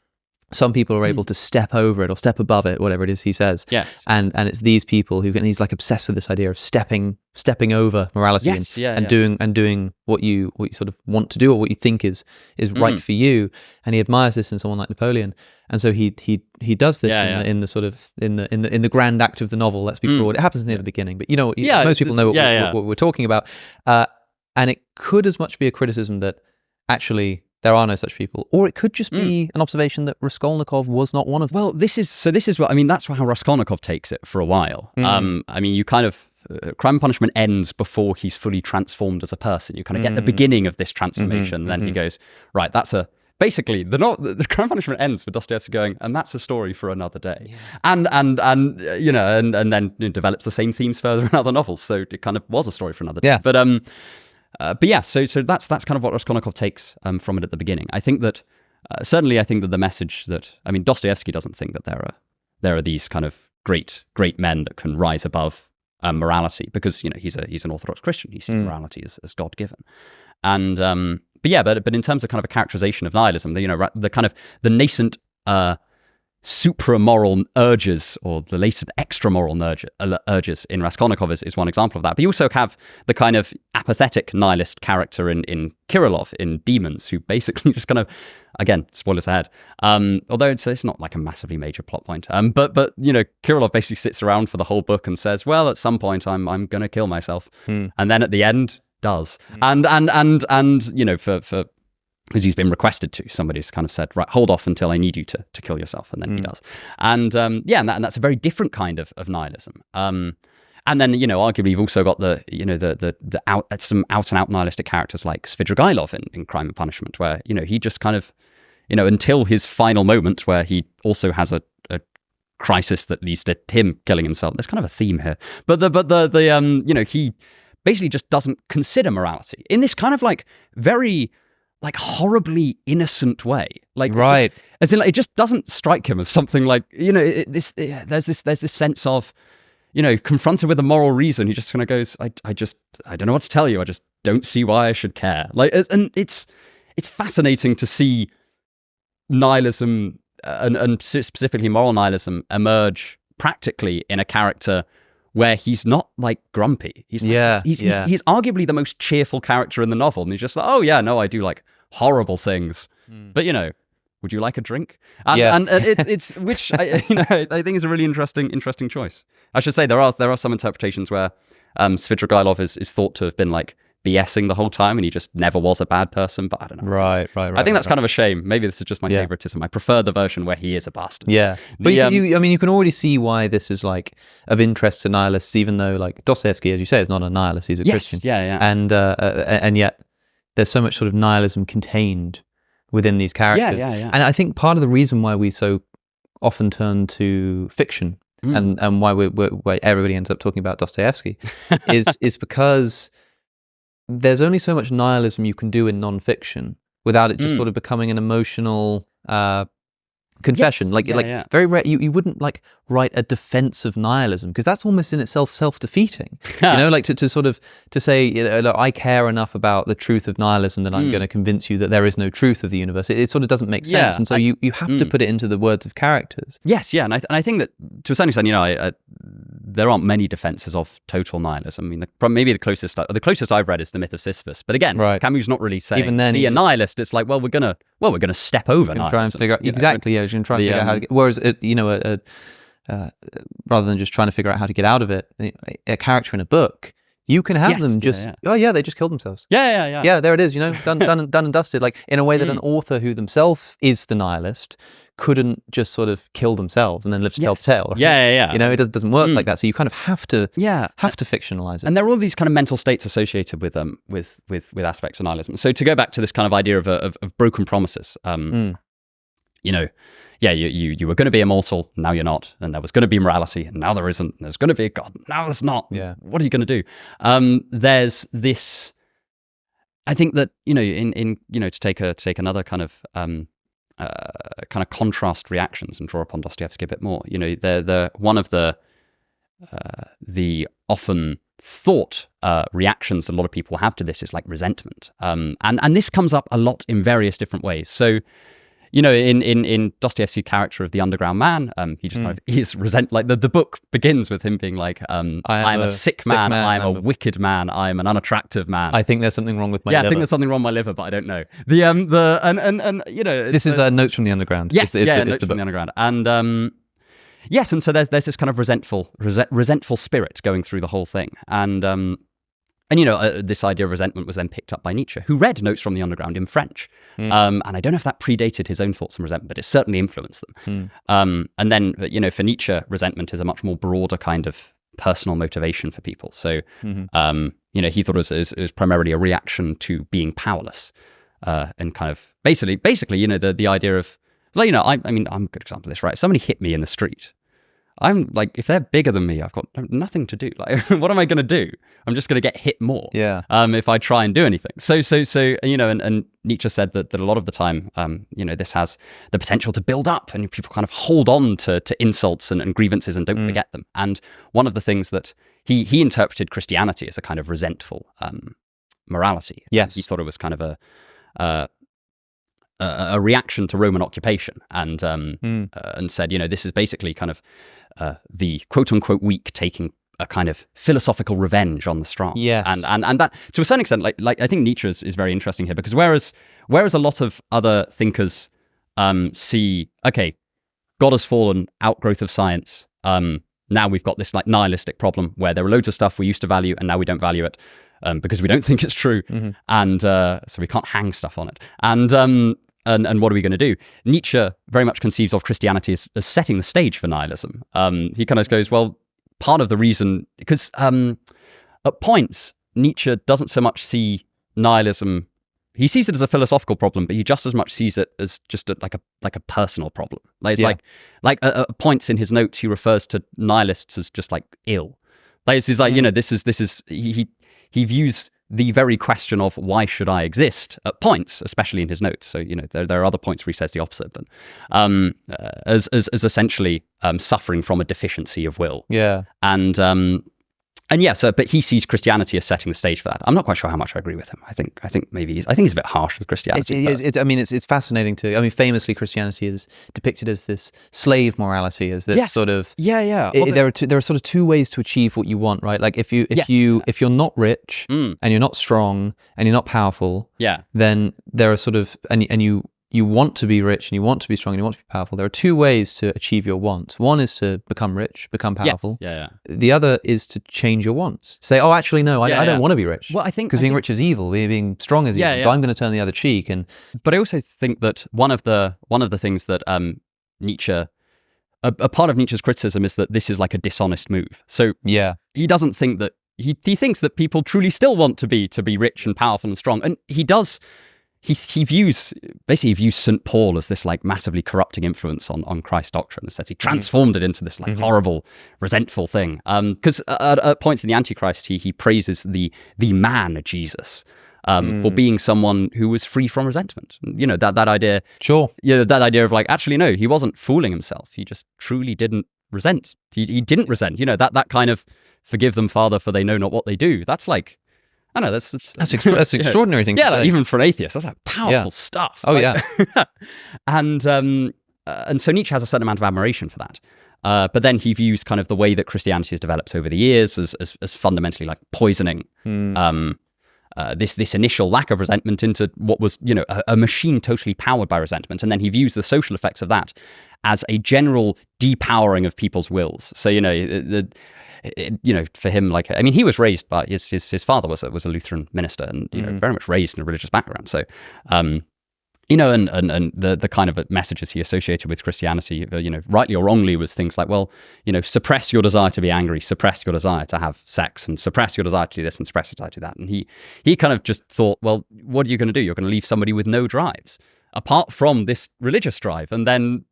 S1: Some people are able to step over it or step above it, whatever it is he says.
S2: Yes.
S1: And it's these people who he's obsessed with this idea of stepping over morality and doing what you sort of want to do or what you think is right for you. And he admires this in someone like Napoleon. And so he does this in the sort of in the grand act of the novel. Let's be broad. It happens near the beginning, but most people know what we're talking about. And it could as much be a criticism that actually there are no such people, or it could just be an observation that Raskolnikov was not one of them.
S2: Well, this is what I mean. That's how Raskolnikov takes it for a while. I mean, you kind of Crime and Punishment ends before he's fully transformed as a person. You kind of get the beginning of this transformation, and then he goes, right, basically, the Crime and Punishment ends with Dostoyevsky going, and that's a story for another day, and then develops the same themes further in other novels. So it kind of was a story for another day. But yeah, so that's kind of what Raskolnikov takes from it at the beginning. I think that certainly the message that Dostoyevsky doesn't think that there are these kind of great men that can rise above morality, because he's an Orthodox Christian. He sees morality as God given, and but in terms of kind of a characterization of nihilism, the kind of the nascent supramoral urges or the latent extramoral urges in Raskolnikov is one example of that. But you also have the kind of apathetic nihilist character in Kirillov in Demons, who basically just kind of, again, spoilers ahead, although it's not like a massively major plot point, but Kirillov basically sits around for the whole book and says, well, at some point I'm going to kill myself, and then at the end does, and for because he's been requested to. Somebody's kind of said, right, hold off until I need you to kill yourself, and then he does. And and that's a very different kind of nihilism. And then arguably you've also got some out and out nihilistic characters like Svidrigailov in Crime and Punishment, where he just kind of until his final moment where he also has a crisis that leads to him killing himself. There's kind of a theme here, but he basically just doesn't consider morality in this kind of very horribly innocent way,
S1: right?
S2: It just doesn't strike him as something there's this sense of confronted with a moral reason, he just kind of goes, I don't know what to tell you. I just don't see why I should care. And it's fascinating to see nihilism and specifically moral nihilism emerge practically in a character where he's not grumpy. He's arguably the most cheerful character in the novel, and he's just oh yeah, no, I do horrible things, but would you like a drink? And it's which I think is a really interesting choice. I should say there are some interpretations where Svidrigailov is thought to have been BSing the whole time, and he just never was a bad person. But I don't know.
S1: Right.
S2: I think that's kind of a shame. Maybe this is just my favoritism. I prefer the version where he is a bastard.
S1: Yeah, but you can already see why this is of interest to nihilists, even though Dostoevsky, as you say, is not a nihilist; he's a Christian.
S2: Yeah.
S1: And yet there's so much sort of nihilism contained within these characters.
S2: Yeah.
S1: And I think part of the reason why we so often turn to fiction and why why everybody ends up talking about Dostoevsky is because there's only so much nihilism you can do in non-fiction without it just sort of becoming an emotional confession.
S2: Yes.
S1: Very rare. You wouldn't like write a defense of nihilism, because that's almost in itself self-defeating. Like to sort of to say, look, I care enough about the truth of nihilism that I'm going to convince you that there is no truth of the universe. It sort of doesn't make sense, and so you have to put it into the words of characters.
S2: Yes, yeah, and I think that to a certain extent, there aren't many defenses of total nihilism. I mean, maybe the closest I've read is the Myth of Sisyphus. But again, Camus not really saying
S1: even then
S2: be a nihilist. It's like, well, we're gonna step over nihilism.
S1: Try and figure out exactly. You're going to try and figure out how to get. Whereas, rather than just trying to figure out how to get out of it, a character in a book, you can have them just. Oh yeah, they just killed themselves.
S2: Yeah.
S1: There it is. Done and dusted. Like in a way that an author who themselves is the nihilist couldn't just sort of kill themselves and then live to tell the tale. Right?
S2: Yeah.
S1: It doesn't work like that. So you kind of have to fictionalize it.
S2: And there are all these kind of mental states associated with aspects of nihilism. So to go back to this kind of idea of broken promises, you were going to be immortal, now you're not, and there was going to be morality, and now there isn't. And there's going to be a God, now there's not.
S1: Yeah.
S2: What are you going to do? There's this. I think that in to take another kind of contrast reactions and draw upon Dostoyevsky a bit more. The one of the often thought reactions that a lot of people have to this is like resentment, and this comes up a lot in various different ways. So, in Dostoyevsky's character of the underground man, he just kind of is like the book begins with him being like, I'm a sick man, I'm a wicked man, I'm an unattractive man.
S1: I think there's something wrong with my liver.
S2: I think there's something wrong with my liver, but I don't know.
S1: This is Notes from the Underground.
S2: Yes, Notes from the Underground. And yes, and so there's this kind of resentful spirit going through the whole thing. And this idea of resentment was then picked up by Nietzsche, who read Notes from the Underground in French. And I don't know if that predated his own thoughts on resentment, but it certainly influenced them. And then, for Nietzsche, resentment is a much more broader kind of personal motivation for people. So, he thought it was primarily a reaction to being powerless, and kind of basically, the idea of, I'm a good example of this, right? If somebody hit me in the street, I'm like, if they're bigger than me, I've got nothing to do. Like, what am I going to do? I'm just going to get hit more.
S1: Yeah.
S2: If I try and do anything. So, and Nietzsche said that a lot of the time, this has the potential to build up, and people kind of hold on to insults and grievances and don't forget them. And one of the things that he interpreted Christianity as a kind of resentful morality.
S1: Yes.
S2: He thought it was kind of a reaction to Roman occupation, and said, this is basically kind of the quote unquote weak taking a kind of philosophical revenge on the strong.
S1: Yes.
S2: And that to a certain extent, like I think Nietzsche is very interesting here, because whereas a lot of other thinkers see, okay, God has fallen, outgrowth of science. Now we've got this like nihilistic problem where there are loads of stuff we used to value and now we don't value it. Because we don't think it's true, and so we can't hang stuff on it. And what are we going to do? Nietzsche very much conceives of Christianity as setting the stage for nihilism. He kind of goes, well, part of the reason, because at points, Nietzsche doesn't so much see nihilism, he sees it as a philosophical problem, but he just as much sees it as just like a personal problem. Like at points in his notes, he refers to nihilists as just like ill. Like it's like, this is he views the very question of why should I exist at points, especially in his notes. So, there are other points where he says the opposite, but as essentially suffering from a deficiency of will.
S1: Yeah.
S2: But he sees Christianity as setting the stage for that. I'm not quite sure how much I agree with him. I think maybe he's a bit harsh with Christianity.
S1: It's fascinating too. I mean, famously, Christianity is depicted as this slave morality, as this sort of there are sort of two ways to achieve what you want, right? Like if you're not rich and you're not strong and you're not powerful, then there are sort of and you want to be rich and you want to be strong and you want to be powerful. There are two ways to achieve your wants. One is to become rich, become powerful.
S2: Yes. Yeah.
S1: The other is to change your wants. Say, oh, actually, no, I don't want to be rich.
S2: Well, I think
S1: because being rich is evil. Being strong is evil. So I'm going to turn the other cheek.
S2: But I also think that one of the things that Nietzsche, a part of Nietzsche's criticism is that this is like a dishonest move. So he doesn't think that he thinks that people truly still want to be rich and powerful and strong, and he does. He views St. Paul as this like massively corrupting influence on Christ's doctrine. It says he transformed it into this like horrible, resentful thing. Because at points in the Antichrist, he praises the man Jesus, for being someone who was free from resentment. That idea.
S1: Sure.
S2: That idea of like, actually, no, he wasn't fooling himself. He just truly didn't resent. He didn't resent. That kind of forgive them, Father, for they know not what they do. That's like, I don't know.
S1: That's extraordinary thing.
S2: Yeah,
S1: to say.
S2: Even for an atheist, that's like powerful stuff.
S1: Oh yeah.
S2: And so Nietzsche has a certain amount of admiration for that. But then he views kind of the way that Christianity has developed over the years as fundamentally like poisoning this initial lack of resentment into what was, a machine totally powered by resentment. And then he views the social effects of that as a general depowering of people's wills. So, for him, like, I mean, he was raised by his father was a Lutheran minister, and very much raised in a religious background. So, and the kind of messages he associated with Christianity, rightly or wrongly, was things like, well, suppress your desire to be angry, suppress your desire to have sex, and suppress your desire to do this, and suppress your desire to do that. And he kind of just thought, well, what are you going to do? You're going to leave somebody with no drives apart from this religious drive, and then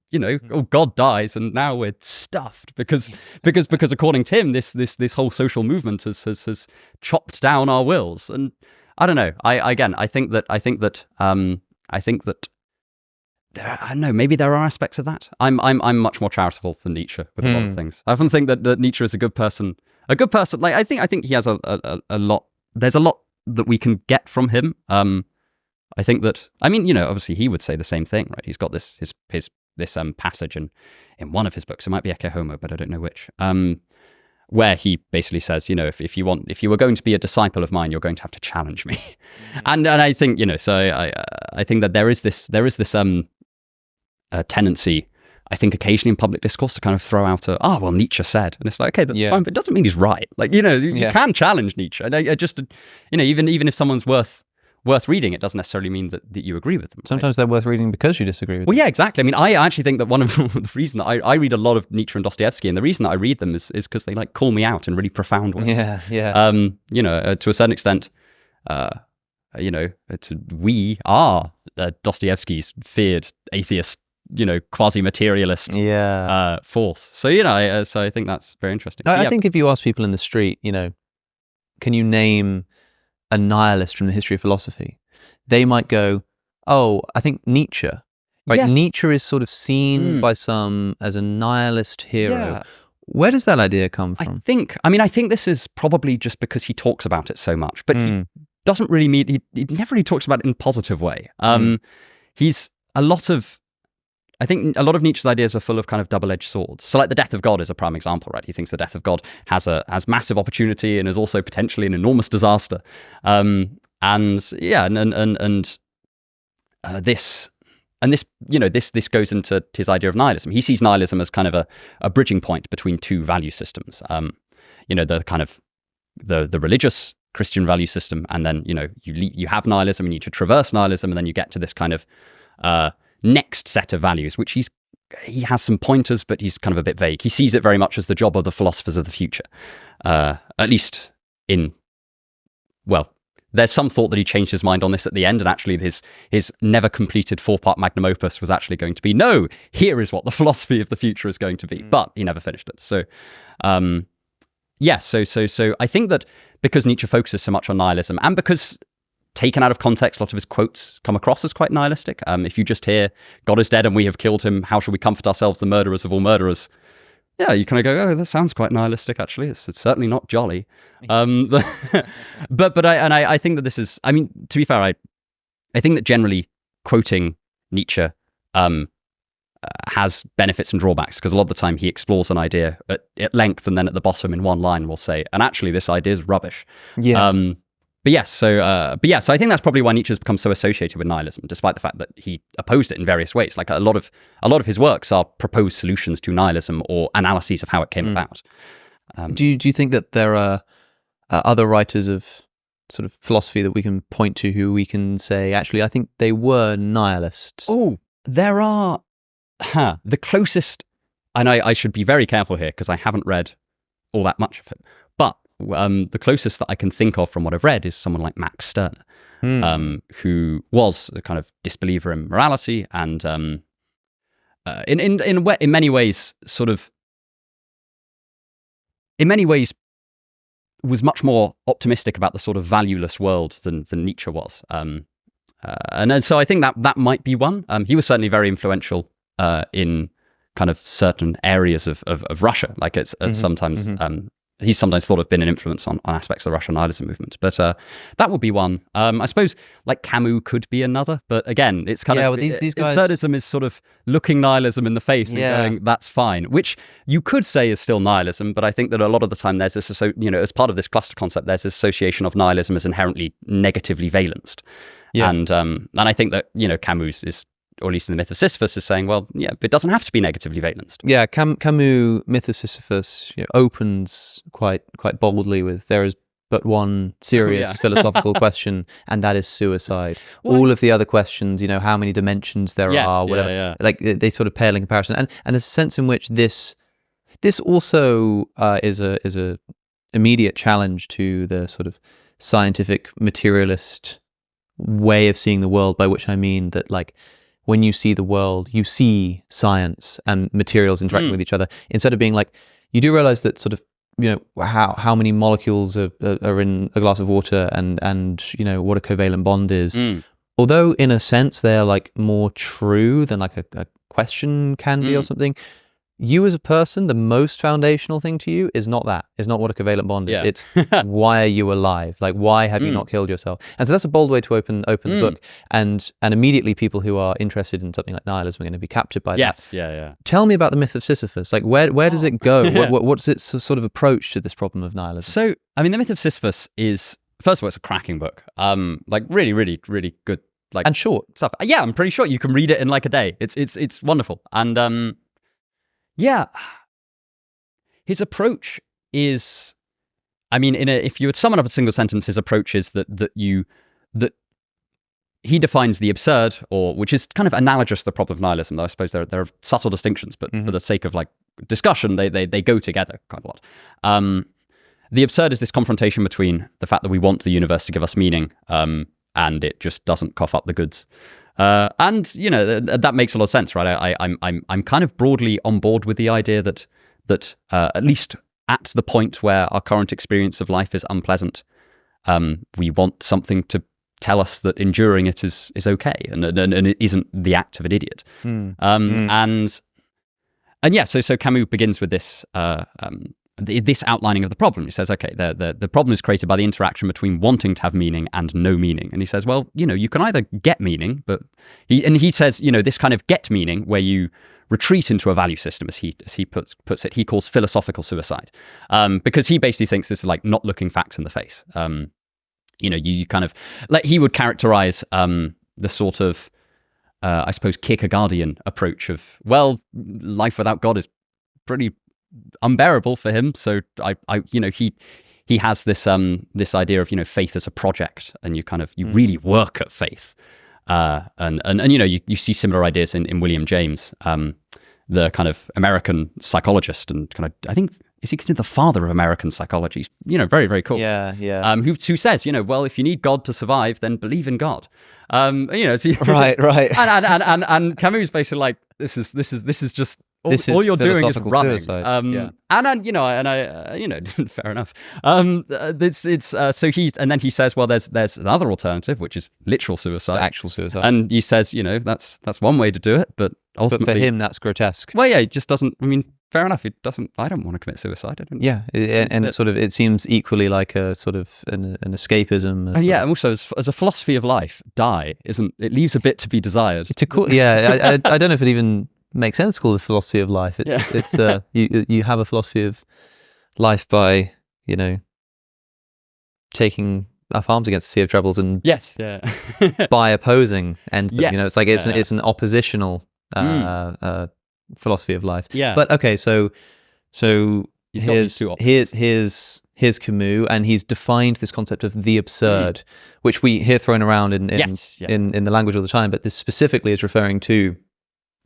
S2: God dies, and now we're stuffed because according to him, this whole social movement has chopped down our wills. And I don't know. I think that I don't know. Maybe there are aspects of that. I'm much more charitable than Nietzsche with a lot of things. I often think that Nietzsche is a good person. Like I think he has a lot. There's a lot that we can get from him. I think that, I mean, obviously he would say the same thing, right? He's got this passage in one of his books. It might be Ecce Homo, but I don't know which. Where he basically says, if you were going to be a disciple of mine, you're going to have to challenge me. And I think, so I think that there is this tendency, I think, occasionally in public discourse to kind of throw out well, Nietzsche said, and it's like, okay, that's fine, but it doesn't mean he's right. Like, you can challenge Nietzsche. And I just, even if someone's worth reading, it doesn't necessarily mean that you agree with them.
S1: Sometimes they're worth reading because you disagree with them.
S2: Well, yeah, exactly. I mean, I actually think that one of the reasons that I read a lot of Nietzsche and Dostoyevsky, and the reason that I read them is because they like call me out in really profound ways.
S1: Yeah.
S2: To a certain extent, we are Dostoyevsky's feared atheist, quasi-materialist force. So, so I think that's very interesting.
S1: I think if you ask people in the street, can you name a nihilist from the history of philosophy, they might go, oh, I think Nietzsche. Right? Yes. Nietzsche is sort of seen by some as a nihilist hero. Yeah. Where does that idea come from?
S2: I think this is probably just because he talks about it so much, but he doesn't really mean, he never really talks about it in a positive way. I think a lot of Nietzsche's ideas are full of kind of double-edged swords. So like the death of God is a prime example, right? He thinks the death of God has massive opportunity and is also potentially an enormous disaster. This goes into his idea of nihilism. He sees nihilism as kind of a bridging point between two value systems. The kind of the religious Christian value system, and then you have nihilism, and you need to traverse nihilism, and then you get to this kind of next set of values, which he has some pointers, but he's kind of a bit vague. He sees it very much as the job of the philosophers of the future, at least there's some thought that he changed his mind on this at the end, and actually his never completed 4-part magnum opus was actually going to be, no, here is what the philosophy of the future is going to be, but he never finished it. So so I think that because Nietzsche focuses so much on nihilism, and because taken out of context, a lot of his quotes come across as quite nihilistic. If you just hear, God is dead and we have killed him, how shall we comfort ourselves, the murderers of all murderers? Yeah, you kind of go, oh, that sounds quite nihilistic, actually. It's certainly not jolly. But I think that this is, I mean, to be fair, I think that generally quoting Nietzsche has benefits and drawbacks, because a lot of the time he explores an idea at length, and then at the bottom in one line will say, and actually this idea is rubbish. Yeah. So I think that's probably why Nietzsche has become so associated with nihilism, despite the fact that he opposed it in various ways. Like a lot of his works are proposed solutions to nihilism or analyses of how it came about.
S1: Do you think that there are other writers of sort of philosophy that we can point to who we can say, actually, I think they were nihilists?
S2: Oh, there are. The closest, and I should be very careful here because I haven't read all that much of him, but the closest that I can think of from what I've read is someone like Max Stirner, who was a kind of disbeliever in morality, and in many ways was much more optimistic about the sort of valueless world than Nietzsche was. And so I think that might be one. He was certainly very influential in kind of certain areas of Russia. Like it's sometimes he's sometimes thought of been an influence on aspects of the Russian nihilism movement. But that would be one. I suppose like Camus could be another. But again, it's kind of these guys, absurdism is sort of looking nihilism in the face and going, that's fine, which you could say is still nihilism. But I think that a lot of the time there's this, as part of this cluster concept, there's this association of nihilism as inherently negatively valenced. Yeah. And I think that, Camus is, or at least in the Myth of Sisyphus, is saying, well, yeah, it doesn't have to be negatively valenced.
S1: Yeah, Camus' Myth of Sisyphus opens quite boldly with, there is but one serious philosophical question, and that is suicide. Well, all of the other questions, how many dimensions there are, whatever, like they sort of pale in comparison. And there's a sense in which this also is a immediate challenge to the sort of scientific materialist way of seeing the world, by which I mean that, like, when you see the world, you see science and materials interacting with each other, instead of being like, you do realize that sort of, how many molecules are in a glass of water, and what a covalent bond is. Although in a sense they're like more true than like a question can be or something. You as a person, the most foundational thing to you is not that. It's not what a covalent bond is. It's why are you alive? Like, why have you not killed yourself? And so that's a bold way to open the book. And immediately people who are interested in something like nihilism are going to be captured by that.
S2: Yeah.
S1: Tell me about the Myth of Sisyphus. Like, where does it go? What's its sort of approach to this problem of nihilism?
S2: So, I mean, the Myth of Sisyphus is, first of all, it's a cracking book. Like really, really, really good. Like,
S1: and short
S2: stuff. Yeah, I'm pretty sure you can read it in like a day. It's wonderful. And yeah, his approach is, I mean, if you would sum it up in a single sentence, his approach is that he defines the absurd, which is kind of analogous to the problem of nihilism, though I suppose there are subtle distinctions, but for the sake of like discussion, they go together quite a lot. The absurd is this confrontation between the fact that we want the universe to give us meaning, and it just doesn't cough up the goods. And that makes a lot of sense, right? I'm kind of broadly on board with the idea that at least at the point where our current experience of life is unpleasant, we want something to tell us that enduring it is okay, and it isn't the act of an idiot. And yeah, so Camus begins with this this outlining of the problem. He says, okay, the problem is created by the interaction between wanting to have meaning and no meaning. And he says, well, you can either get meaning, but he says, this kind of get meaning where you retreat into a value system, as he puts it, he calls philosophical suicide, because he basically thinks this is like not looking facts in the face. You kind of, like, he would characterize the sort of, I suppose, Kierkegaardian approach of, well, life without God is pretty unbearable for him. So he has this idea of faith as a project, and you really work at faith, and you see similar ideas in William James, the kind of American psychologist, and kind of, I think, is he considered the father of American psychology? Very, very cool.
S1: Yeah.
S2: Who says, well, if you need God to survive, then believe in God.
S1: Right.
S2: And Camus is basically like, this is just all you're doing is running.
S1: Suicide.
S2: Fair enough. So he says, well, there's another alternative, which is literal suicide,
S1: it's actual suicide,
S2: and he says, that's one way to do it, but ultimately,
S1: but for him, that's grotesque.
S2: Well, yeah, it just doesn't. I mean, fair enough. It doesn't. I don't want to commit suicide.
S1: It seems equally like a sort of an escapism.
S2: And and also as a philosophy of life, it leaves a bit to be desired.
S1: I don't know if it even makes sense to call it a philosophy of life. It's you have a philosophy of life by taking up arms against the sea of troubles, and by opposing and it's like it's an oppositional philosophy of life. But okay, so here's Camus, and he's defined this concept of the absurd, which we hear thrown around in the language all the time, but this specifically is referring to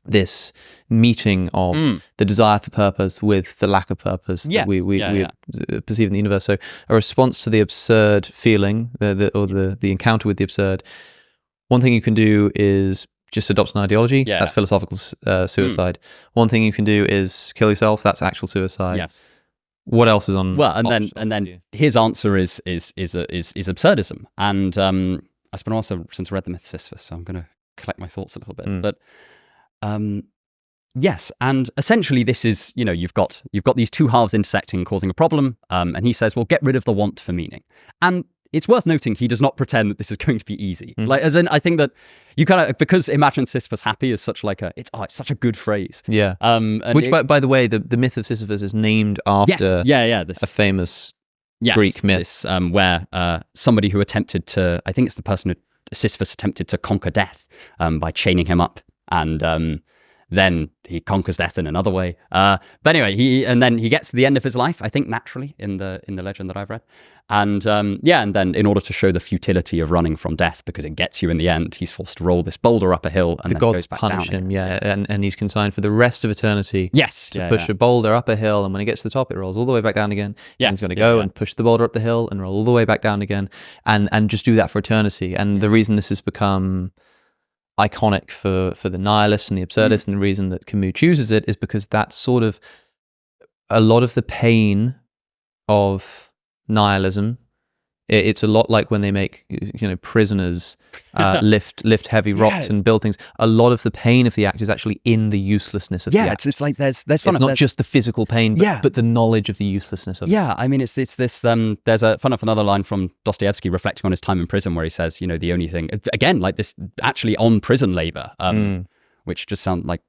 S1: this meeting of the desire for purpose with the lack of purpose that we perceive in the universe. So a response to the absurd feeling, the encounter with the absurd. One thing you can do is just adopt an ideology. That's philosophical suicide. One thing you can do is kill yourself. That's actual suicide. what else is on?
S2: Well, and then his answer is absurdism. And I spent also since I read the Myth of Sisyphus, so I'm going to collect my thoughts a little bit. But yes, and essentially this is, you've got these two halves intersecting, causing a problem. And he says, well, get rid of the want for meaning. And it's worth noting he does not pretend that this is going to be easy. Like, as in, I think that you kind of, because imagine Sisyphus happy is such like it's such a good phrase.
S1: Yeah. Which, by the way, the myth of Sisyphus is named after a famous Greek myth.
S2: Where somebody who attempted to, I think it's the person who Sisyphus attempted to conquer death by chaining him up, and then he conquers death in another way. But anyway, then he gets to the end of his life, I think naturally in the legend that I've read. And and then in order to show the futility of running from death, because it gets you in the end, he's forced to roll this boulder up a hill, and
S1: the gods punish him. And he's consigned for the rest of eternity. To push a boulder up a hill, and when he gets to the top, it rolls all the way back down again. And he's going to go and push the boulder up the hill and roll all the way back down again, and just do that for eternity. And the reason this has become iconic for the nihilist and the absurdist, and the reason that Camus chooses it is because that's sort of a lot of the pain of nihilism. It's a lot like when they make prisoners lift heavy rocks and build things. A lot of the pain of the act is actually in the uselessness of the act.
S2: It's like there's fun.
S1: It's not just the physical pain, but the knowledge of the uselessness of it.
S2: I mean, it's this. There's a fun enough another line from Dostoyevsky reflecting on his time in prison, where he says, the only thing, again, like this, actually on prison labor, which just sound like,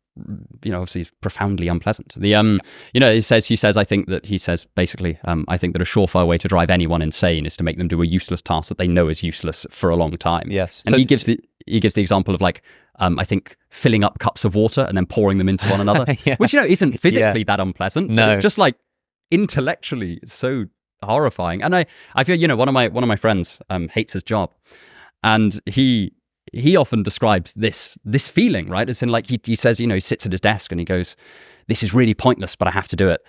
S2: obviously profoundly unpleasant. He says, I think that a surefire way to drive anyone insane is to make them do a useless task that they know is useless for a long time.
S1: Yes.
S2: And he gives the example of I think filling up cups of water and then pouring them into one another, which, isn't physically that unpleasant.
S1: No.
S2: It's just like intellectually so horrifying. And I feel, one of my friends hates his job, and he often describes this feeling, right? It's in he says, he sits at his desk and he goes, this is really pointless, but I have to do it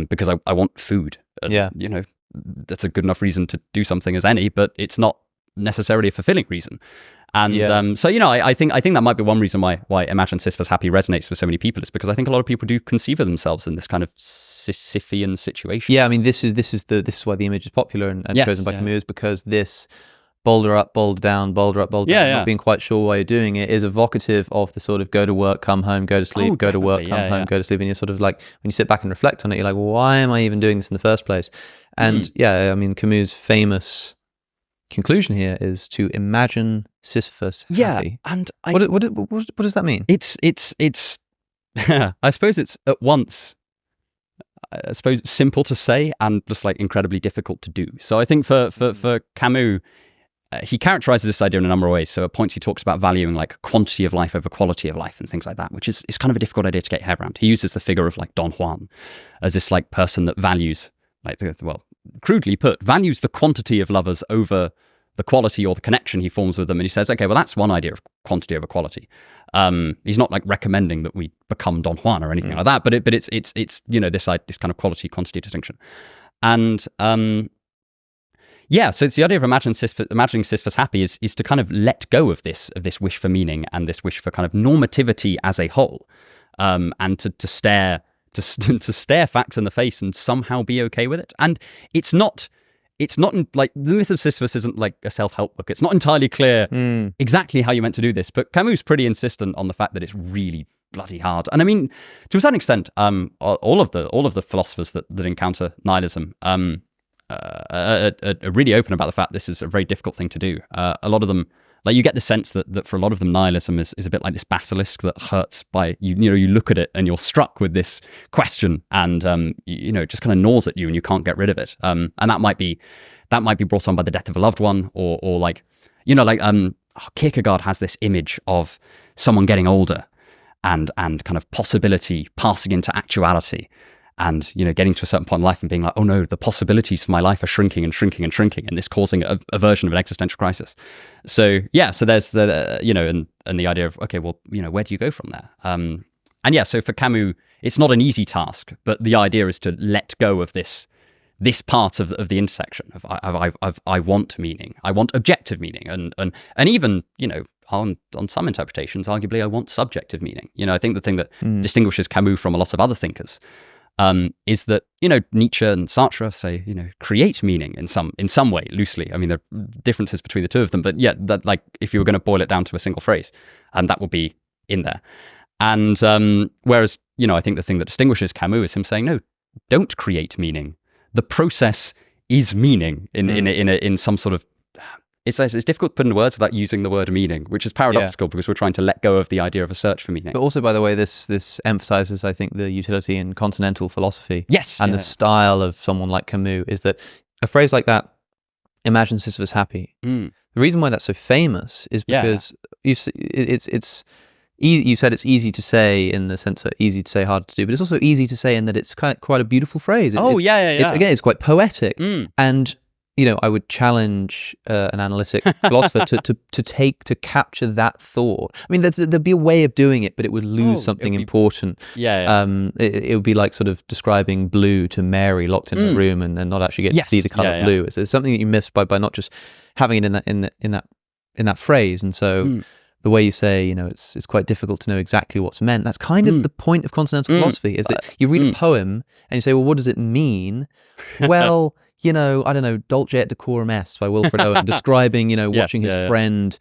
S2: because I want food. That's a good enough reason to do something as any, but it's not necessarily a fulfilling reason. And so, I think that might be one reason why Imagine Sisyphus Happy resonates with so many people, is because I think a lot of people do conceive of themselves in this kind of Sisyphean situation.
S1: Yeah, I mean, this is why the image is popular and chosen by Camus, because this boulder up, boulder down, boulder up, boulder down, not being quite sure why you're doing it, is evocative of the sort of go to work, come home, go to sleep, go to work, come home, go to sleep. And you're sort of like, when you sit back and reflect on it, you're like, well, why am I even doing this in the first place? And I mean, Camus' famous conclusion here is to imagine Sisyphus happy.
S2: And
S1: what does that mean?
S2: It's I suppose it's at once, simple to say and just like incredibly difficult to do. So I think for Camus, he characterizes this idea in a number of ways. So at points he talks about valuing like quantity of life over quality of life and things like that, which is kind of a difficult idea to get your head around. He uses the figure of like Don Juan as this like person that values, crudely put, values the quantity of lovers over the quality or the connection he forms with them. And he says, okay, well, that's one idea of quantity over quality. He's not like recommending that we become Don Juan or anything like that, but it's this kind of quality quantity distinction. And so it's the idea of imagining Sisyphus happy is to kind of let go of this wish for meaning and this wish for kind of normativity as a whole, and to stare facts in the face and somehow be okay with it. And it's not like the Myth of Sisyphus isn't like a self-help book. It's not entirely clear exactly how you're meant to do this, but Camus is pretty insistent on the fact that it's really bloody hard. And I mean, to a certain extent, all of the philosophers that encounter nihilism are really open about the fact this is a very difficult thing to do. A lot of them, like, you get the sense that for a lot of them, nihilism is a bit like this basilisk that hurts by you look at it and you're struck with this question, and it just kind of gnaws at you and you can't get rid of it. And that might be brought on by the death of a loved one, or like Kierkegaard has this image of someone getting older and kind of possibility passing into actuality. And, getting to a certain point in life and being like, oh no, the possibilities for my life are shrinking and shrinking and shrinking, and this causing a version of an existential crisis. So there's the, and the idea of, okay, well, where do you go from there? So for Camus, it's not an easy task, but the idea is to let go of this part of the intersection of I want meaning, I want objective meaning, and even, on some interpretations, arguably, I want subjective meaning. I think the thing that distinguishes Camus from a lot of other thinkers is that, you know, Nietzsche and Sartre say, you know, create meaning in some way, loosely. I mean, there are differences between the two of them, but yeah, that, like, if you were going to boil it down to a single phrase, that would be in there. And whereas, you know, I think the thing that distinguishes Camus is him saying, no, don't create meaning. The process is meaning in some sort of... It's difficult to put into words without using the word meaning, which is paradoxical because we're trying to let go of the idea of a search for meaning.
S1: But also, by the way, this emphasizes, I think, the utility in continental philosophy.
S2: Yes.
S1: And the style of someone like Camus is that a phrase like that, imagine Sisyphus happy. The reason why that's so famous is because you said it's easy to say in the sense that easy to say, hard to do, but it's also easy to say in that it's quite a beautiful phrase. It's quite poetic. And you know, I would challenge an analytic philosopher to capture that thought. I mean, there'd be a way of doing it, but it would lose something important. It would be like sort of describing blue to Mary locked in a room and not actually get to see the color blue. It's something that you miss by not just having it in that phrase. And so the way you say, you know, it's quite difficult to know exactly what's meant. That's kind of the point of continental philosophy, is that you read a poem and you say, well, what does it mean? Well, you know, I don't know, Dolce et Decorum Est by Wilfred Owen, describing, you know, watching his friend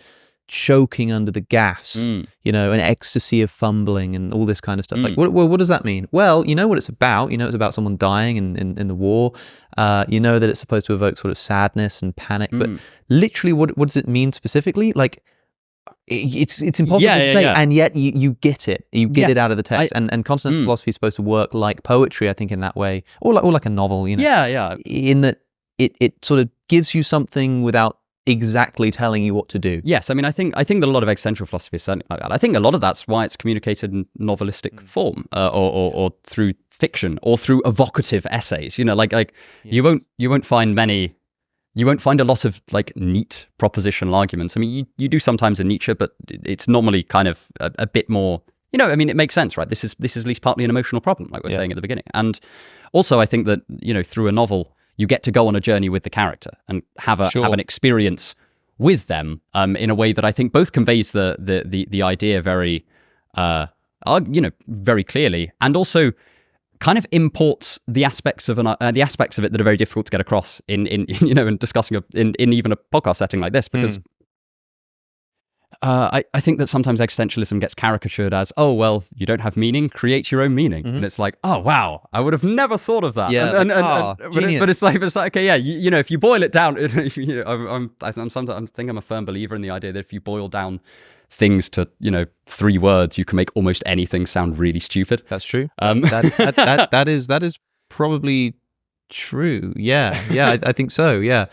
S1: choking under the gas, you know, an ecstasy of fumbling and all this kind of stuff. Like, what does that mean? Well, you know what it's about. You know, it's about someone dying in the war. You know that it's supposed to evoke sort of sadness and panic. But literally, what does it mean specifically? Like, it's impossible to say, and yet you get it. You get it out of the text. And continental philosophy is supposed to work like poetry, I think, in that way, or like a novel. You know, in that it sort of gives you something without exactly telling you what to do.
S2: Yes, I mean, I think that a lot of existential philosophy is certainly like that. I think a lot of that's why it's communicated in novelistic form, or through fiction, or through evocative essays. You know, like you won't find many. You won't find a lot of like neat propositional arguments. I mean, you do sometimes in Nietzsche, but it's normally kind of a bit more, you know, I mean, it makes sense, right? This is at least partly an emotional problem, like we're saying at the beginning. And also I think that, you know, through a novel, you get to go on a journey with the character and have an experience with them in a way that I think both conveys the idea very, you know, very clearly, and also kind of imports the aspects of it that are very difficult to get across in you know, in discussing in even a podcast setting like this, because I think that sometimes existentialism gets caricatured as, oh well, you don't have meaning, create your own meaning, and it's like, oh wow, I would have never thought of that. But it's like okay, yeah, you know, if you boil it down, you know, I think I'm a firm believer in the idea that if you boil down things to, you know, 3 words, you can make almost anything sound really stupid.
S1: That's true. That is probably true. Yeah, I think so. Yeah,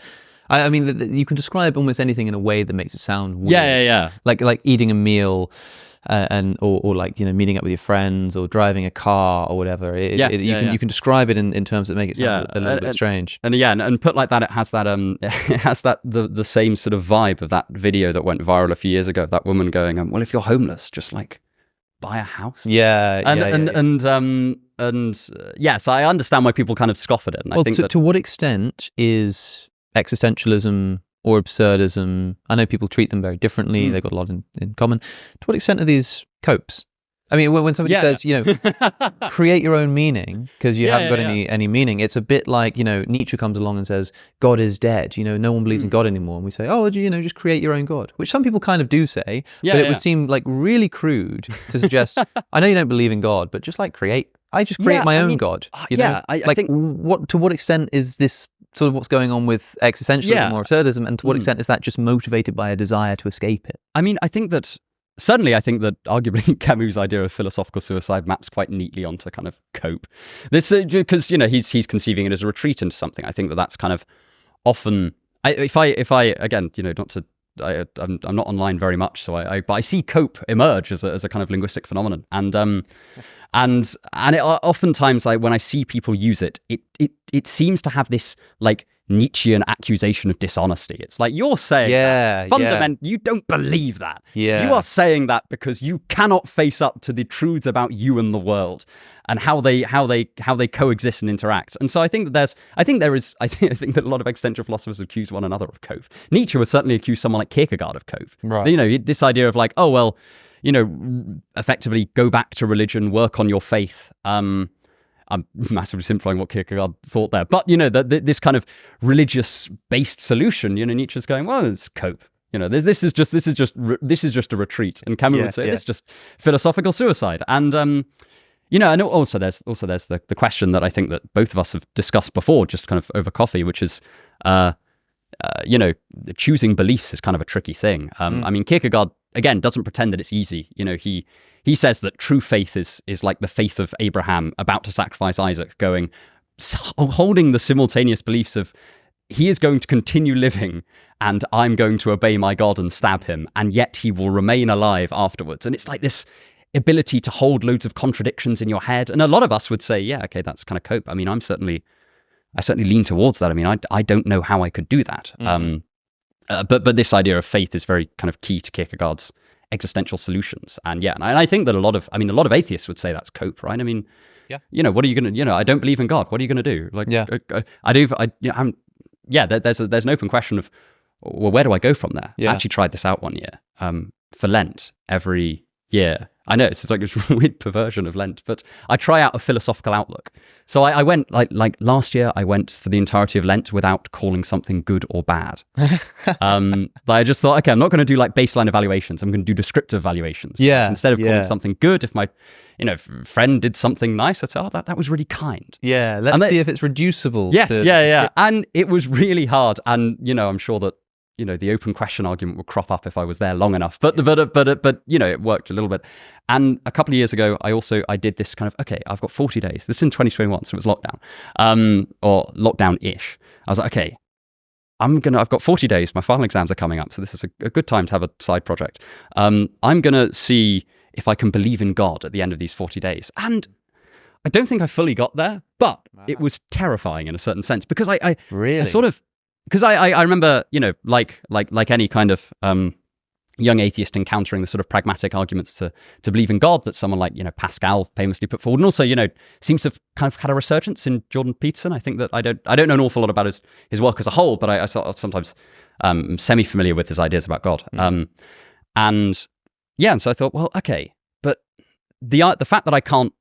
S1: I mean, you can describe almost anything in a way that makes it sound weird.
S2: Yeah.
S1: Like eating a meal, or like, you know, meeting up with your friends or driving a car or whatever. You can describe it in terms that make it sound a little bit strange.
S2: And put like that, it has that the same sort of vibe of that video that went viral a few years ago. That woman going, well, if you're homeless, just like buy a house.
S1: So
S2: I understand why people kind of scoff at it. And I think
S1: to what extent is existentialism or absurdism, I know people treat them very differently, they've got a lot in common. To what extent are these copes? I mean, when somebody says, you know, create your own meaning because you haven't got any meaning, it's a bit like, you know, Nietzsche comes along and says, God is dead, you know, no one believes in God anymore. And we say, oh, you know, just create your own God, which some people kind of do say, but it would seem like really crude to suggest, I know you don't believe in God, but just like I just create my own God. You know?
S2: I think...
S1: to what extent is this sort of what's going on with existentialism or absurdism, and to what extent is that just motivated by a desire to escape it?
S2: I mean, I think that arguably Camus' idea of philosophical suicide maps quite neatly onto kind of cope. This because, you know, he's conceiving it as a retreat into something. I think that's kind of often. If I again, you know, I'm not online very much, so but I see cope emerge as a kind of linguistic phenomenon, and it, oftentimes, like when I see people use it seems to have this like Nietzschean accusation of dishonesty. It's like, you're saying you don't believe that. You are saying that because you cannot face up to the truths about you and the world and how they coexist and interact. And so I think that I think that a lot of existential philosophers accuse one another of cope. Nietzsche would certainly accuse someone like Kierkegaard of cope.
S1: Right.
S2: You know, this idea of like, oh well, you know, effectively go back to religion, work on your faith. I'm massively simplifying what Kierkegaard thought there. But, this kind of religious-based solution, Nietzsche's going, well, it's cope. This is just a retreat. And Camus would say, this is just philosophical suicide. And, and also there's the question that I think that both of us have discussed before, just kind of over coffee, which is, choosing beliefs is kind of a tricky thing. I mean, Kierkegaard, again, doesn't pretend that it's easy. He says that true faith is like the faith of Abraham about to sacrifice Isaac, holding the simultaneous beliefs of he is going to continue living and I'm going to obey my God and stab him, and yet he will remain alive afterwards. And it's like this ability to hold loads of contradictions in your head. And a lot of us would say, yeah, okay, that's kind of cope. I mean, I certainly lean towards that. I mean, I don't know how I could do that. But this idea of faith is very kind of key to Kierkegaard's existential solutions. And I think that a lot of atheists would say that's cope, right? I mean, what are you going to, I don't believe in God. What are you going to do? Like, there's an open question of, well, where do I go from there? I actually tried this out one year for Lent every year. I know it's like a weird perversion of Lent, but I try out a philosophical outlook. So I went like last year, I went for the entirety of Lent without calling something good or bad. But I just thought, okay, I'm not going to do like baseline evaluations. I'm going to do descriptive evaluations.
S1: Yeah.
S2: Instead of calling something good, if my friend did something nice, I'd say, oh, that was really kind.
S1: Yeah. Let's see if it's reducible.
S2: Yes. Yeah. And it was really hard. And, I'm sure that, the open question argument would crop up if I was there long enough, but it worked a little bit. And a couple of years ago, I did this kind of, okay, I've got 40 days. This is in 2021, so it was lockdown, or lockdown-ish. I was like, okay, I've got 40 days. My final exams are coming up, so this is a good time to have a side project. I'm going to see if I can believe in God at the end of these 40 days. And I don't think I fully got there, but it was terrifying in a certain sense, because I sort of, because I remember, like any kind of young atheist encountering the sort of pragmatic arguments to believe in God that someone like, Pascal famously put forward. And also, seems to have kind of had a resurgence in Jordan Peterson. I think that I don't know an awful lot about his work as a whole, but I sometimes semi-familiar with his ideas about God. And so I thought, well, okay, but the fact that I can't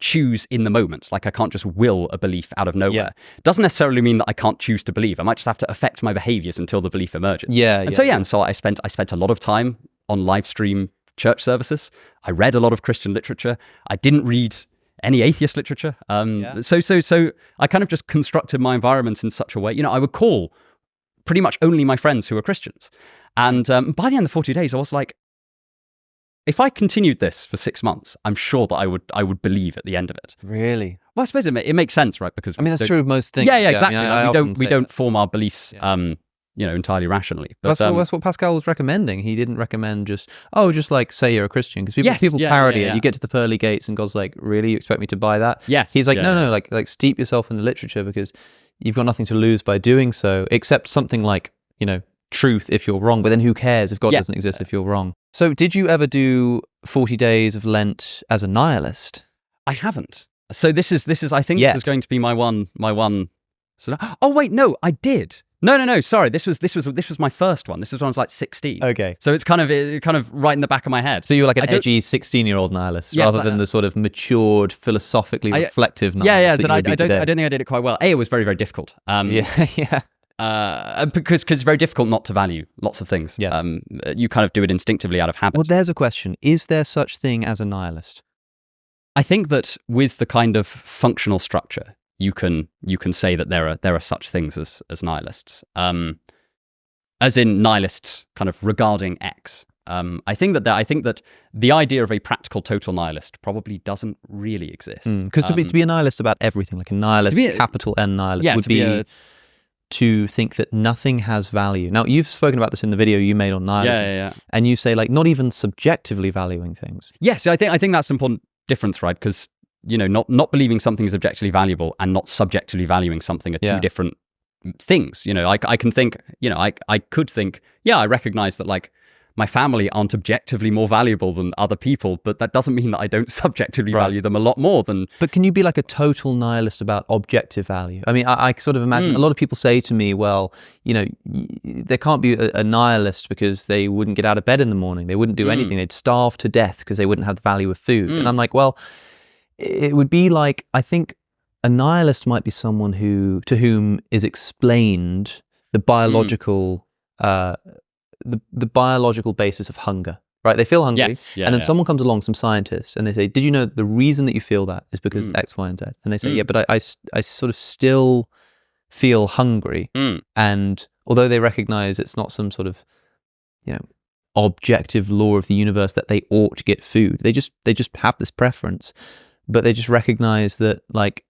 S2: choose in the moment, like I can't just will a belief out of nowhere, doesn't necessarily mean that I can't choose to believe. I might just have to affect my behaviors until the belief emerges. And so I spent a lot of time on live stream church services. I read a lot of Christian literature. I didn't read any atheist literature. So I kind of just constructed my environment in such a way, I would call pretty much only my friends who are Christians. And by the end of 40 days, I was like, if I continued this for 6 months, I'm sure that I would believe at the end of it.
S1: Really?
S2: Well, I suppose it makes sense, right? Because
S1: that's true of most things.
S2: Yeah, exactly.
S1: I mean,
S2: we don't form our beliefs, entirely rationally. But
S1: that's what Pascal was recommending. He didn't recommend just like say you're a Christian, because people parody it. You get to the pearly gates, and God's like, really, you expect me to buy that?
S2: Yes.
S1: He's like, no, like steep yourself in the literature, because you've got nothing to lose by doing so, except something like truth if you're wrong. But then who cares if God doesn't exist if you're wrong? So did you ever do 40 days of Lent as a nihilist?
S2: I haven't. So this is I think this is going to be my one sort of, oh wait, no, I did. No, sorry. This was my first one. This was when I was like 16.
S1: Okay.
S2: So it's kind of right in the back of my head.
S1: So you were like an edgy 16-year-old nihilist, rather than the sort of matured, philosophically reflective nihilist.
S2: I don't think I did it quite well. It was very, very difficult. Because it's very difficult not to value lots of things.
S1: Yes.
S2: You kind of do it instinctively out of habit.
S1: Well, there's a question. Is there such thing as a nihilist?
S2: I think that with the kind of functional structure, you can say that there are such things as nihilists. As in nihilists kind of regarding X. I think that the idea of a practical total nihilist probably doesn't really exist.
S1: Because to be a nihilist about everything, like a nihilist, capital N nihilist, would be to think that nothing has value. Now, you've spoken about this in the video you made on nihilism, and you say like not even subjectively valuing things.
S2: Yes, I think that's an important difference, right? Because not believing something is objectively valuable and not subjectively valuing something are two different things. I can think, I could think, I recognize that like my family aren't objectively more valuable than other people, but that doesn't mean that I don't subjectively value them a lot more than...
S1: But can you be like a total nihilist about objective value? I mean, I sort of imagine a lot of people say to me, well, there can't be a nihilist because they wouldn't get out of bed in the morning. They wouldn't do anything. They'd starve to death because they wouldn't have the value of food. And I'm like, well, it would be like, I think a nihilist might be someone to whom is explained the biological the biological basis of hunger. Right, they feel hungry, and then someone comes along, some scientists, and they say, "Did you know the reason that you feel that is because X, Y, and Z?" And they say, "Yeah, but I sort of still feel hungry." And although they recognize it's not some sort of, objective law of the universe that they ought to get food, they just have this preference, but they just recognize that like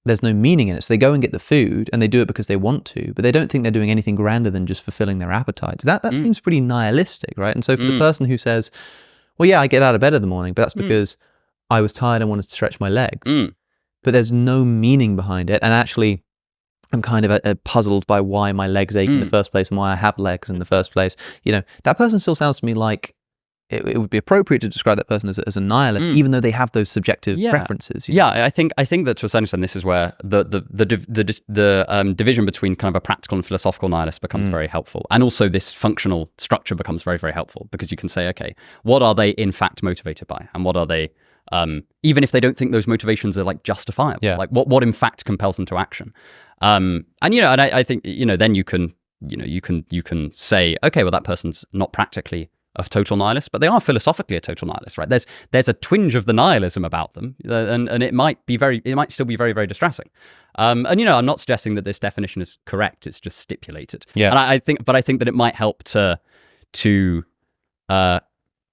S1: there's no meaning in it. So they go and get the food, and they do it because they want to, but they don't think they're doing anything grander than just fulfilling their appetite. That seems pretty nihilistic, right? And so for the person who says, well, yeah, I get out of bed in the morning, but that's because I was tired and wanted to stretch my legs. But there's no meaning behind it. And actually, I'm kind of puzzled by why my legs ache in the first place and why I have legs in the first place. That person still sounds to me like it would be appropriate to describe that person as a nihilist, even though they have those subjective preferences.
S2: I think that to a certain extent, this is where the division between kind of a practical and philosophical nihilist becomes very helpful, and also this functional structure becomes very, very helpful, because you can say, okay, what are they in fact motivated by, and what are they, even if they don't think those motivations are like justifiable, like what in fact compels them to action, and I think then you can say, okay, well, that person's not practically a total nihilist, but they are philosophically a total nihilist, right? There's a twinge of the nihilism about them, and it might still be very, very distressing. And I'm not suggesting that this definition is correct; it's just stipulated. And I think that it might help to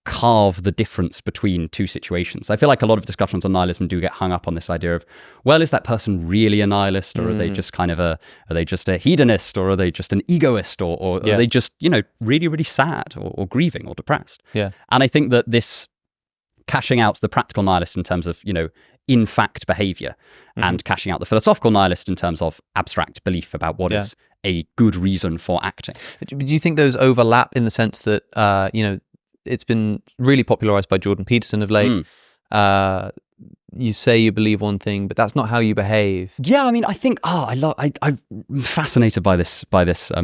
S2: carve the difference between two situations. I feel like a lot of discussions on nihilism do get hung up on this idea of, well, is that person really a nihilist, or are they just kind of are they just a hedonist, or are they just an egoist, or are they just, really, really sad or grieving or depressed? And I think that this cashing out the practical nihilist in terms of, in fact behavior, and cashing out the philosophical nihilist in terms of abstract belief about what is a good reason for acting.
S1: Do you think those overlap in the sense that, it's been really popularized by Jordan Peterson of late? You say you believe one thing, but that's not how you behave.
S2: Yeah, I mean, I think I'm fascinated by this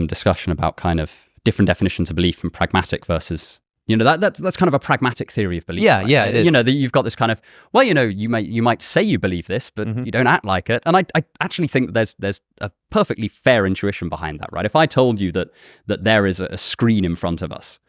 S2: discussion about kind of different definitions of belief and pragmatic versus, that's kind of a pragmatic theory of belief.
S1: Right? Yeah, it is.
S2: That you've got this kind of, well, you might say you believe this, but you don't act like it. And I actually think there's a perfectly fair intuition behind that, right? If I told you that there is a screen in front of us,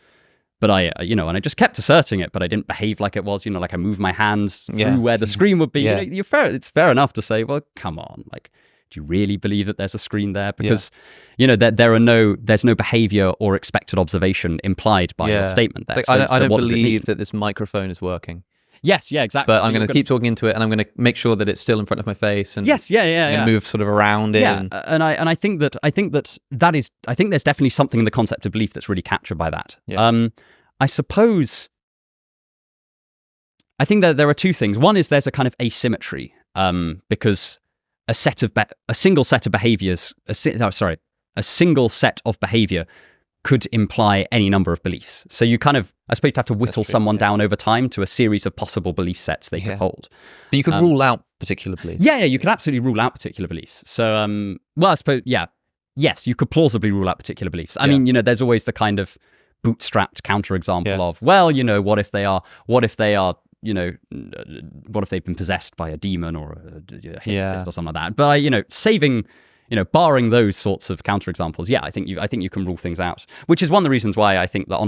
S2: but and I just kept asserting it, but I didn't behave like it was, like I moved my hands through where the screen would be. It's fair enough to say, well, come on, like, do you really believe that there's a screen there? Because, there's no behavior or expected observation implied by your statement there.
S1: Like, I don't believe that this microphone is working.
S2: Yes, yeah, exactly.
S1: But I'm going to keep talking into it, and I'm going to make sure that it's still in front of my face, and move sort of around it.
S2: And I think there's definitely something in the concept of belief that's really captured by that. I suppose I think that there are two things. One is there's a kind of asymmetry, because a single set of behavior could imply any number of beliefs. So you kind of, I suppose, you have to whittle someone down over time to a series of possible belief sets they could hold.
S1: But you could rule out particular beliefs.
S2: Yeah, you could absolutely rule out particular beliefs. So, I suppose, yes, you could plausibly rule out particular beliefs. I mean, there's always the kind of bootstrapped counterexample of, well, what if they've been possessed by a demon or a hypnotist or something like that? But barring those sorts of counterexamples, I think you can rule things out. Which is one of the reasons why I think that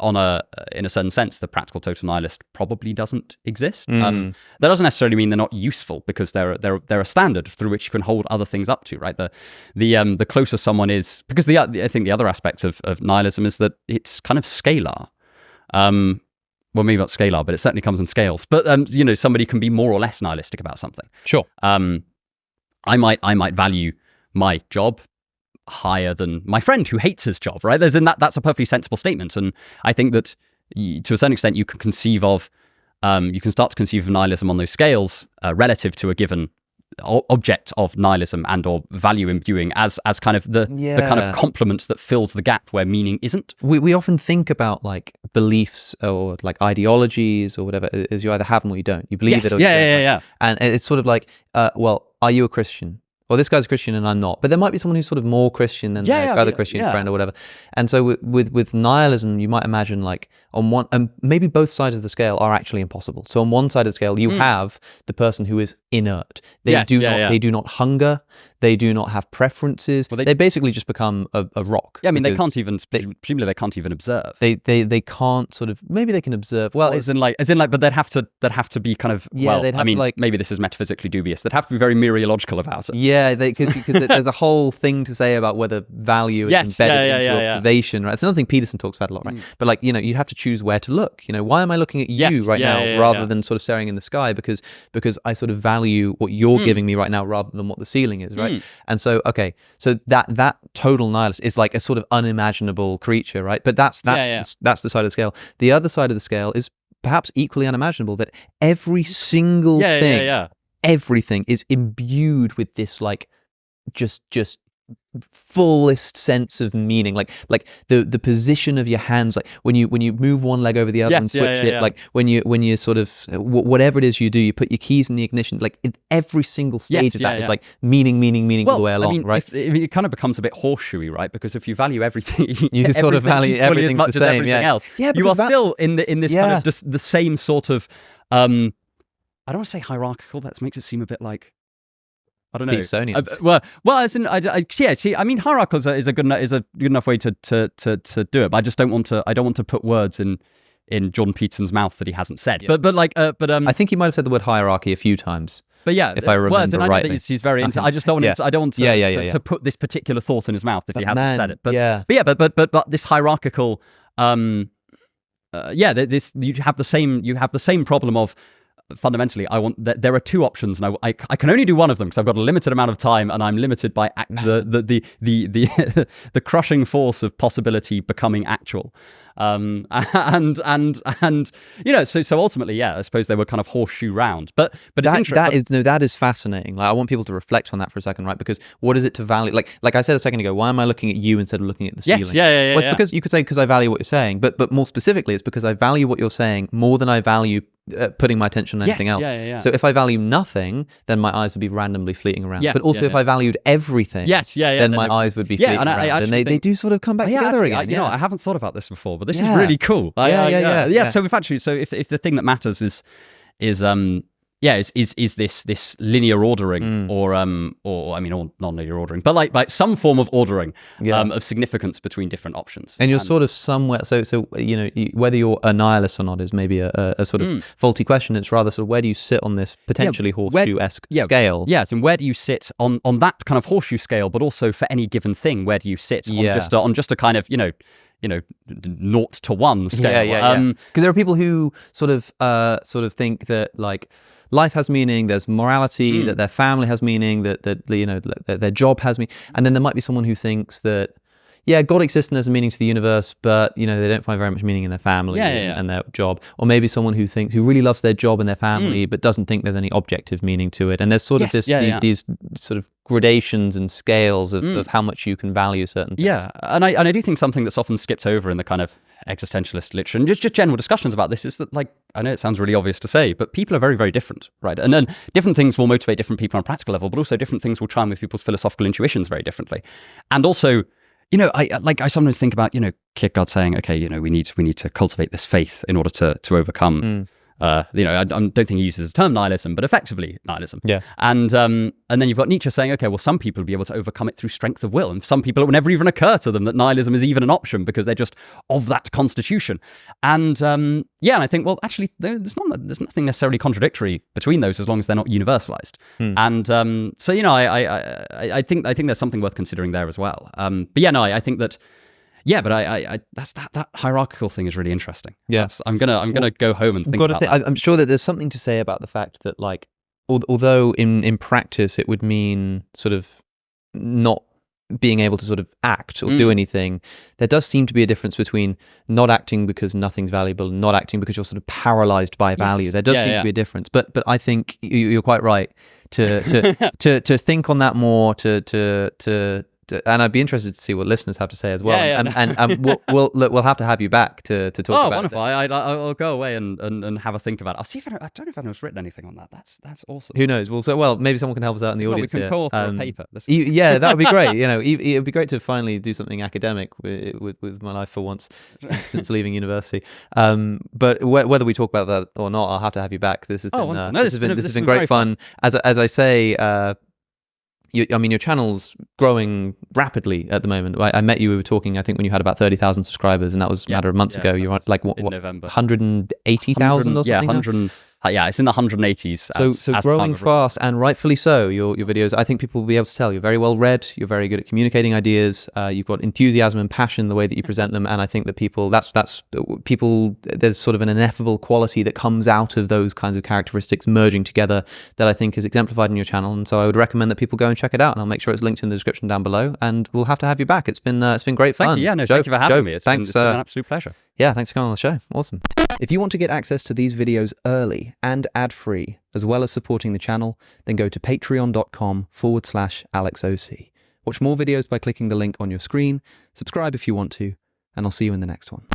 S2: in a certain sense, the practical total nihilist probably doesn't exist. That doesn't necessarily mean they're not useful, because they're a standard through which you can hold other things up to, right? The closer someone is, because I think the other aspect of nihilism is that it's kind of scalar. Well, maybe not scalar, but it certainly comes in scales. But somebody can be more or less nihilistic about something.
S1: Sure.
S2: I might value my job higher than my friend who hates his job, right? That's a perfectly sensible statement, and I think that to a certain extent you can start to conceive of nihilism on those scales relative to a given object of nihilism and or value imbuing as kind of the kind of complement that fills the gap where meaning isn't.
S1: We often think about like beliefs or like ideologies or whatever, as you either have them or you don't. You believe it or you don't.
S2: Yeah.
S1: And it's sort of like, well, are you a Christian? or this guy's a Christian and I'm not. But there might be someone who's sort of more Christian than their other Christian friend or whatever. And so with nihilism, you might imagine like on one, and maybe both sides of the scale are actually impossible. So on one side of the scale, you have the person who is inert. They do not hunger. They do not have preferences. Well, they basically just become a rock.
S2: Yeah, I mean, presumably they can't even observe.
S1: They can't sort of, maybe they can observe. Well,
S2: as in like, but they'd have to be kind of, maybe this is metaphysically dubious. They'd have to be very mereological about it.
S1: Yeah, because there's a whole thing to say about whether value is embedded into observation, right? It's another thing Peterson talks about a lot, right? But like, you have to choose where to look. Why am I looking at you right now rather than sort of staring in the sky? Because I sort of value what you're giving me right now rather than what the ceiling is, right? And so, so that total nihilist is like a sort of unimaginable creature, right? But that's the side of the scale. The other side of the scale is perhaps equally unimaginable, that every single thing, everything is imbued with this like just fullest sense of meaning, like the position of your hands, like when you move one leg over the other and switch it, like when you sort of whatever it is you do, you put your keys in the ignition, like every single stage of that is like meaning all the way along. Right?
S2: It kind of becomes a bit horseshoey, right? Because if you value everything,
S1: you sort of value everything
S2: as much
S1: the same,
S2: as everything else. You are still in this kind of just the same sort of I don't want to say hierarchical. That makes it seem a bit like, I don't know. Well, as in, I mean, hierarchical is a good enough way to do it. But I just don't want to put words in Jordan Peterson's mouth that he hasn't said. Yeah.
S1: I think he might have said the word hierarchy a few times.
S2: But yeah,
S1: if I remember rightly,
S2: he's very into. I just don't want to put this particular thought in his mouth if he hasn't said it. But this hierarchical, you have the same problem of. Fundamentally, there are two options, and I can only do one of them because I've got a limited amount of time, and I'm limited by the crushing force of possibility becoming actual. So ultimately, I suppose they were kind of horseshoe round. But it's interesting.
S1: That is fascinating. Like, I want people to reflect on that for a second, right? Because what is it to value? Like I said a second ago, why am I looking at you instead of looking at the ceiling? Well, it's because you could say because I value what you're saying, but more specifically, it's because I value what you're saying more than I value putting my attention on anything else. So if I value nothing, then my eyes would be randomly fleeting around. But also if I valued everything, then my eyes would be fleeting around. And they do sort of come back together again.
S2: I haven't thought about this before, but this is really cool. So if the thing that matters is this linear ordering or non-linear ordering, but like some form of ordering of significance between different options.
S1: And you're sort of somewhere. So whether you're a nihilist or not is maybe a sort of faulty question. It's rather sort of where do you sit on this potentially horseshoe-esque scale?
S2: Yes, and where do you sit on that kind of horseshoe scale, but also for any given thing, where do you sit on just a kind of 0 to 1 scale?
S1: Because there are people who sort of think that like life has meaning, there's morality, that their family has meaning, that their job has meaning, and then there might be someone who thinks that God exists and there's a meaning to the universe, but they don't find very much meaning in their family and their job. Or maybe someone who really loves their job and their family, but doesn't think there's any objective meaning to it. And there's sort of these sort of gradations and scales of how much you can value certain things.
S2: Yeah, and I do think something that's often skipped over in the kind of existentialist literature and just general discussions about this is that, like, I know it sounds really obvious to say, but people are very, very different, right? And then different things will motivate different people on a practical level, but also different things will chime with people's philosophical intuitions very differently. And also, I sometimes think about, Kierkegaard saying, okay, we need to cultivate this faith in order to overcome. I don't think he uses the term nihilism, but effectively nihilism.
S1: Yeah.
S2: And then you've got Nietzsche saying, okay, well, some people will be able to overcome it through strength of will, and some people it will never even occur to them that nihilism is even an option because they're just of that constitution. And and I think, well, actually, there's nothing necessarily contradictory between those as long as they're not universalized. And I think there's something worth considering there as well. I think that. Yeah, but I that's that hierarchical thing is really interesting.
S1: Yes,
S2: I'm gonna go home and think about that.
S1: I'm sure that there's something to say about the fact that, like, although in practice it would mean sort of not being able to sort of act or do anything, there does seem to be a difference between not acting because nothing's valuable and not acting because you're sort of paralyzed by value. There does seem to be a difference, but I think you're quite right to think on that more, to and I'd be interested to see what listeners have to say as well.
S2: Yeah,
S1: We'll have to have you back to talk about it.
S2: Wonderful. I'll go away and have a think about it. I'll see if I don't know if anyone's written anything on that. That's awesome.
S1: Who knows? Well, maybe someone can help us out in the audience.
S2: We can co-author a paper.
S1: Yeah, that would be great. It'd be great to finally do something academic with my life for once since leaving university. But whether we talk about that or not, I'll have to have you back. This has been great fun. As I say. Your channel's growing rapidly at the moment. I met you. We were talking. I think when you had about 30,000 subscribers, and that was a matter of months ago. You were like what
S2: November,
S1: 180,000 or something.
S2: Yeah, 100. Yeah, it's in the 180s.
S1: So growing fast, and rightfully so. Your videos, I think people will be able to tell you're very well read. You're very good at communicating ideas. You've got enthusiasm and passion the way that you present them, and I think that people, there's sort of an ineffable quality that comes out of those kinds of characteristics merging together that I think is exemplified in your channel. And so I would recommend that people go and check it out, and I'll make sure it's linked in the description down below. And we'll have to have you back. It's been great fun.
S2: Thank you. Yeah, no, thank you for having me. It's been an absolute pleasure.
S1: Yeah, thanks for coming on the show. Awesome. If you want to get access to these videos early and ad-free, as well as supporting the channel, then go to patreon.com/AlexOC. Watch more videos by clicking the link on your screen, subscribe if you want to, and I'll see you in the next one.